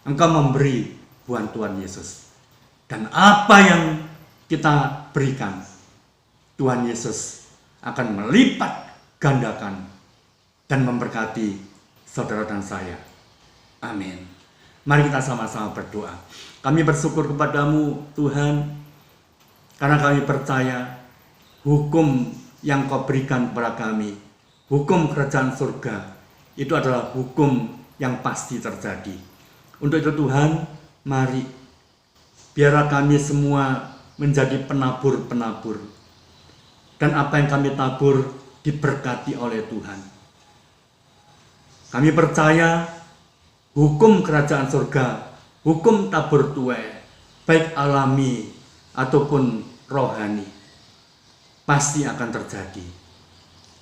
Engkau memberi buat Tuhan Yesus. Dan apa yang kita berikan, Tuhan Yesus akan melipat gandakan dan memberkati saudara dan saya. Amin. Mari kita sama-sama berdoa. Kami bersyukur kepadamu Tuhan, karena kami percaya hukum yang kau berikan kepada kami, hukum kerajaan surga, itu adalah hukum yang pasti terjadi. Untuk itu Tuhan, mari biarlah kami semua menjadi penabur-penabur. Dan apa yang kami tabur diberkati oleh Tuhan. Kami percaya hukum kerajaan surga, hukum tabur tuai, baik alami ataupun rohani, pasti akan terjadi.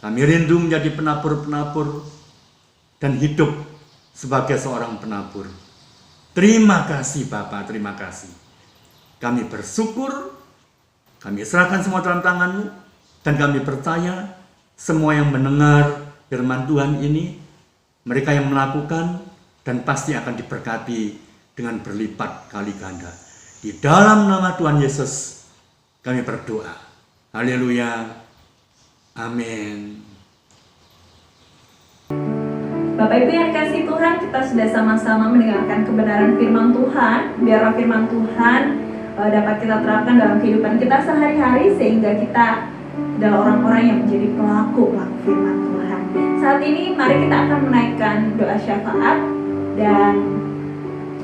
Kami rindu menjadi penabur-penabur dan hidup sebagai seorang penabur. Terima kasih Bapa, terima kasih. Kami bersyukur, kami serahkan semua dalam tangan-Mu, dan kami percaya semua yang mendengar firman Tuhan ini, mereka yang melakukan dan pasti akan diberkati dengan berlipat kali ganda. Di dalam nama Tuhan Yesus kami berdoa. Haleluya. Amin. Bapak Ibu yang kasih Tuhan, kita sudah sama-sama mendengarkan kebenaran firman Tuhan. Biarlah firman Tuhan dapat kita terapkan dalam kehidupan kita sehari-hari, sehingga kita adalah orang-orang yang menjadi pelaku-pelaku firman Tuhan. Saat ini mari kita akan menaikkan doa syafaat dan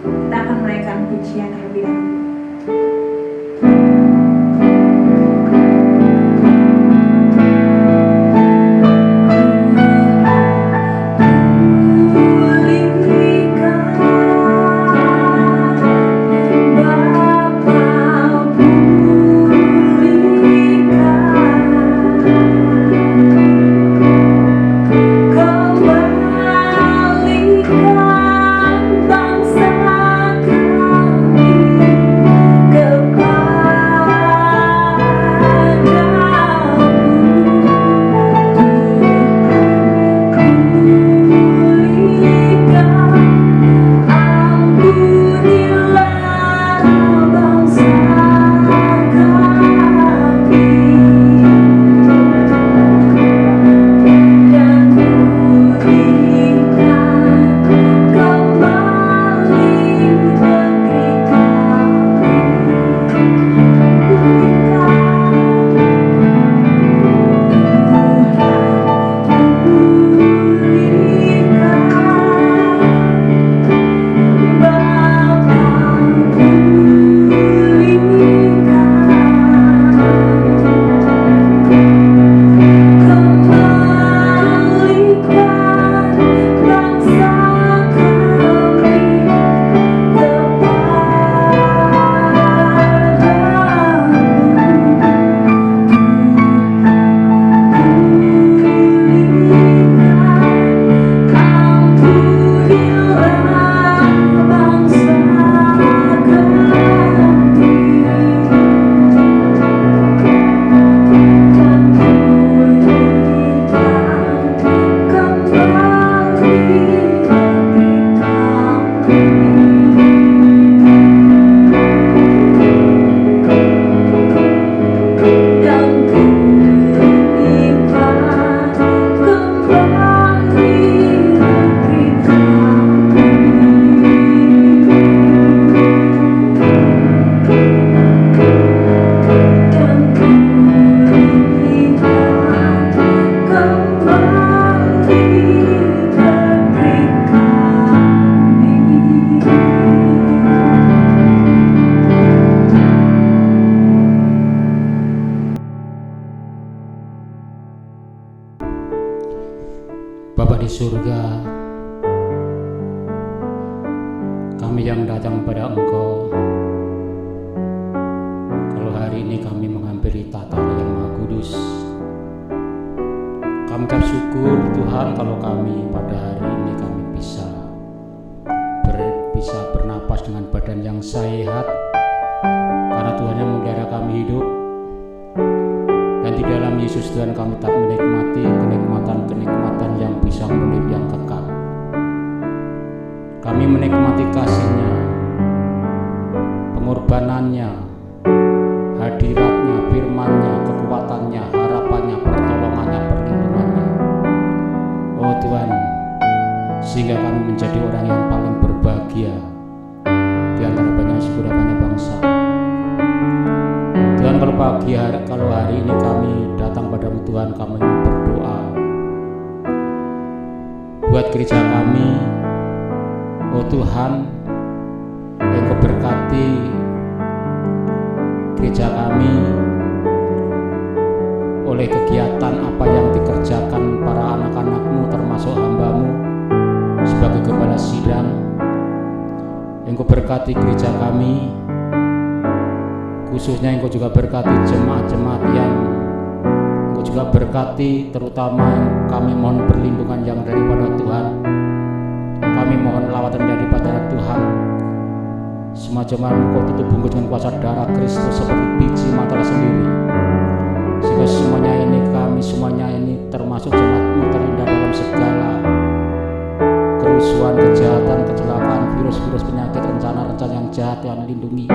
kita akan menaikkan pujian terlebih dahulu. Bapa di surga, kami yang datang pada Engkau ini kami menghampiri tata yang Maha Kudus. Kami ucap syukur Tuhan kalau kami pada hari ini kami bisa bernapas dengan badan yang sehat, karena Tuhan yang memelihara kami hidup. Dan di dalam Yesus Tuhan kami tak menikmati kenikmatan yang bisa menurut yang kekal. Kami menikmati kasih-Nya, pengorbanannya, hadiratnya, firman-Nya, kekuatannya, harapannya, pertolongannya, perlindungannya. Oh Tuhan, sehingga kami menjadi orang yang paling berbahagia di antara banyak suku dan banyak bangsa. Tuhan, kalau hari ini kami datang padamu Tuhan, kami berdoa buat gereja kami. Oh Tuhan, Engkau berkati gereja kami oleh kegiatan apa yang dikerjakan para anak-anak-Mu termasuk hamba-Mu sebagai gembala sidang. Engkau berkati gereja kami, khususnya Engkau juga berkati jemaat-jemaat yang Engkau juga berkati, terutama kami mohon perlindungan yang daripada Tuhan. Kami mohon lawatan daripada Tuhan. Semua jemaat Engkau tutup bungkus dengan kuasa darah Kristus seperti biji matalah sendiri, sehingga semuanya ini termasuk jemaat-Mu terhindar dalam segala kerusuhan, kejahatan, kecelakaan, virus-virus, penyakit, rencana-rencana yang jahat. Tuhan lindungi,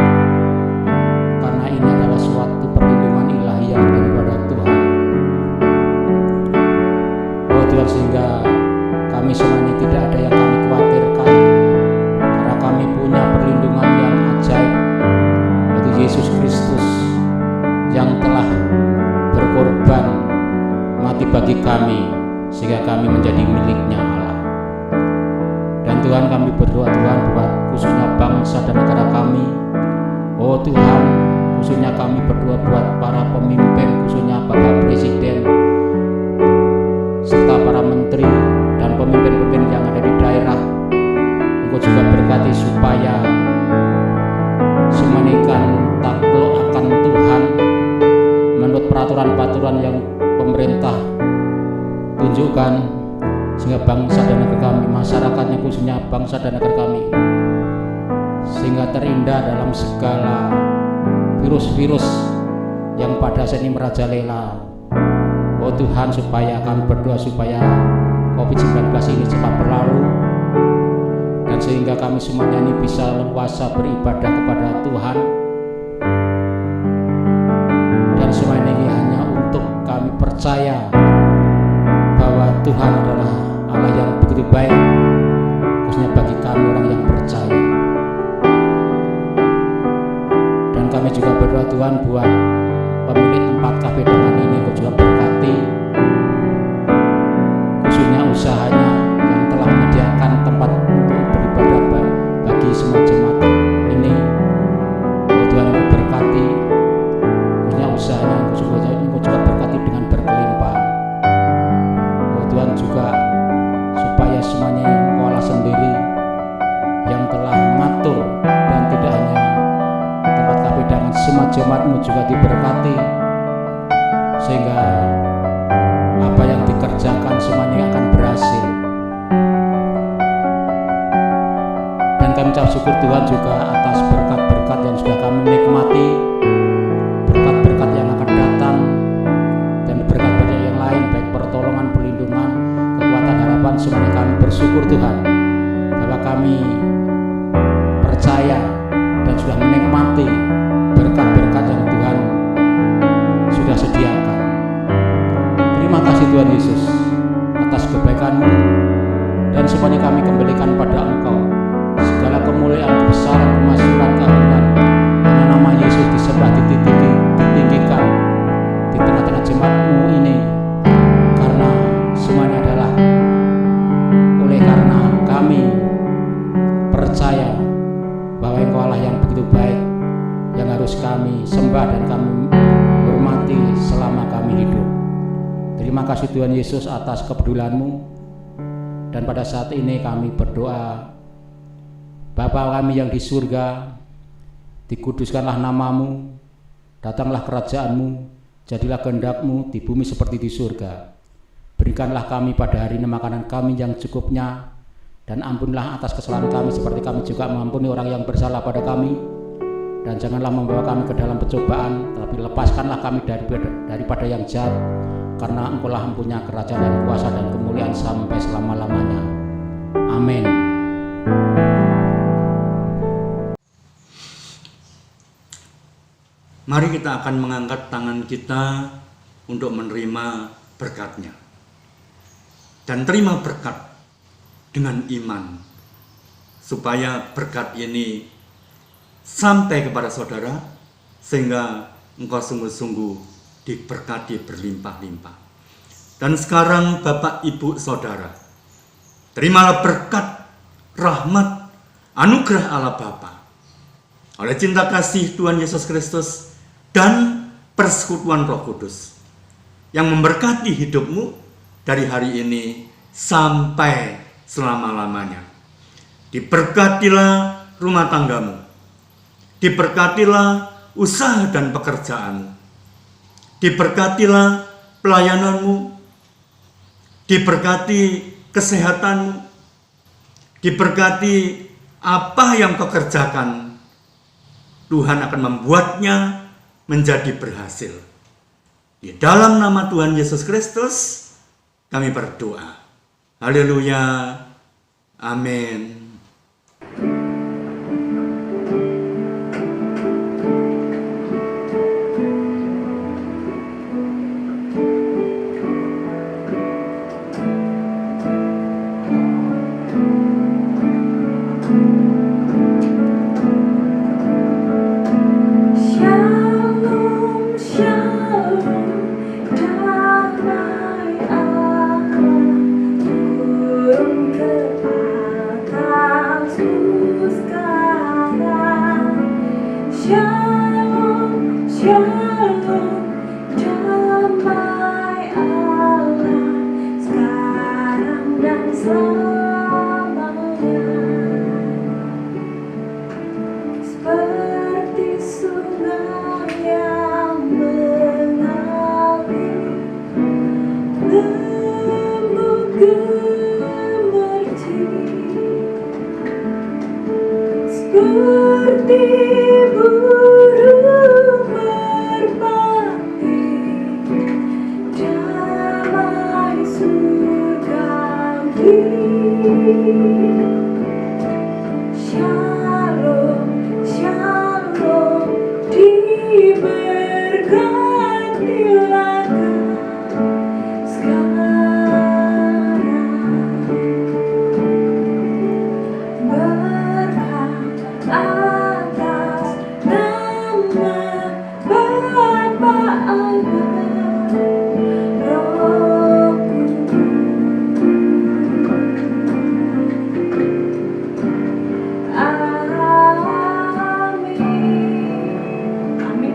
karena ini adalah suatu perlindungan ilahi yang daripada Tuhan. Oh Tuhan, sehingga kami semuanya tidak ada yang kami khawatirkan, karena kami punya perlindungan yang ajaib, yaitu Yesus Kristus yang telah berkorban mati bagi kami, sehingga kami menjadi miliknya Allah. Dan Tuhan, kami berdoa Tuhan buat khususnya bangsa dan negara kami. Oh Tuhan, khususnya kami berdoa buat para pemimpin, khususnya Bapak Presiden serta para menteri dan pemimpin-pemimpin yang ada di daerah. Engkau juga berkati supaya semuanya takluk akan Tuhan menurut peraturan-peraturan yang pemerintah tunjukkan, sehingga bangsa dan negara kami, masyarakatnya khususnya bangsa dan negara kami, sehingga terhindar dalam segala virus-virus yang pada saat ini merajalela. Oh Tuhan, supaya kami berdoa supaya COVID-19 ini cepat berlalu, dan sehingga kami semuanya ini bisa leluasa beribadah kepada Tuhan. Dan semua ini hanya untuk kami percaya bahwa Tuhan adalah Allah yang begitu baik, khususnya bagi kami orang yang percaya. Dan kami juga berdoa Tuhan buat pemilik tempat kafe dengan ini, Engkau juga berkati, khususnya usahanya yang telah menyediakan tempat untuk beribadah bagi semua jemaat ini. Oh Tuhan, Engkau berkati, khususnya usahanya Engkau juga berkati dengan berkelimpahan. Oh Tuhan, juga supaya semuanya Engkau Allah sendiri yang telah mengatur, dan tidak hanya tempat kafe dengan semua jemaat-Mu juga diberkati, sehingga apa yang dikerjakan semuanya akan berhasil. Dan kami ucap syukur Tuhan juga atas berkat-berkat yang sudah kami nikmati, berkat-berkat yang akan datang, dan berkat-berkat yang lain, baik pertolongan, perlindungan, kekuatan, harapan. Semuanya kami bersyukur Tuhan bahwa kami percaya dan sudah menikmati berkat-berkat yang Tuhan sudah sediakan. Terima kasih Tuhan Yesus atas kebaikan-Mu, dan semuanya kami kembalikan pada Engkau. Segala kemuliaan, kebesaran, kemasyhuran, keagungan, dengan nama Yesus disembah, ditinggikan di tengah-tengah jemaat-Mu ini, karena semuanya adalah oleh karena kami percaya bahwa Engkau Allah yang begitu baik, yang harus kami sembah dan kami hormati selama kami hidup. Terima kasih Tuhan Yesus atas kepedulian-Mu. Dan pada saat ini kami berdoa, Bapa kami yang di surga, dikuduskanlah nama-Mu, Datanglah kerajaan-Mu, jadilah kehendak-Mu di bumi seperti di surga. Berikanlah kami pada hari ini makanan kami yang cukupnya, dan ampunilah atas kesalahan kami seperti kami juga mengampuni orang yang bersalah pada kami. Dan janganlah membawa kami ke dalam pencobaan, tetapi lepaskanlah kami daripada yang jahat, karena Engkau-lah mempunyai kerajaan dan kuasa dan kemuliaan sampai selama-lamanya. Amin. Mari kita akan mengangkat tangan kita untuk menerima berkat-Nya. Dan terima berkat dengan iman, supaya berkat ini sampai kepada saudara, sehingga engkau sungguh-sungguh diberkati berlimpah-limpah. Dan sekarang Bapak, Ibu, Saudara, terimalah berkat, rahmat, anugerah Allah Bapa, oleh cinta kasih Tuhan Yesus Kristus dan persekutuan Roh Kudus, yang memberkati hidupmu dari hari ini sampai selama-lamanya. Diberkatilah rumah tanggamu, diberkatilah usaha dan pekerjaanmu, diberkatilah pelayananmu, diberkati kesehatanmu, diberkati apa yang kau kerjakan. Tuhan akan membuatnya menjadi berhasil. Di dalam nama Tuhan Yesus Kristus kami berdoa. Haleluya. Amin.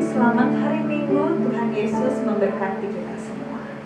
Selamat hari Minggu, Tuhan Yesus memberkati kita semua.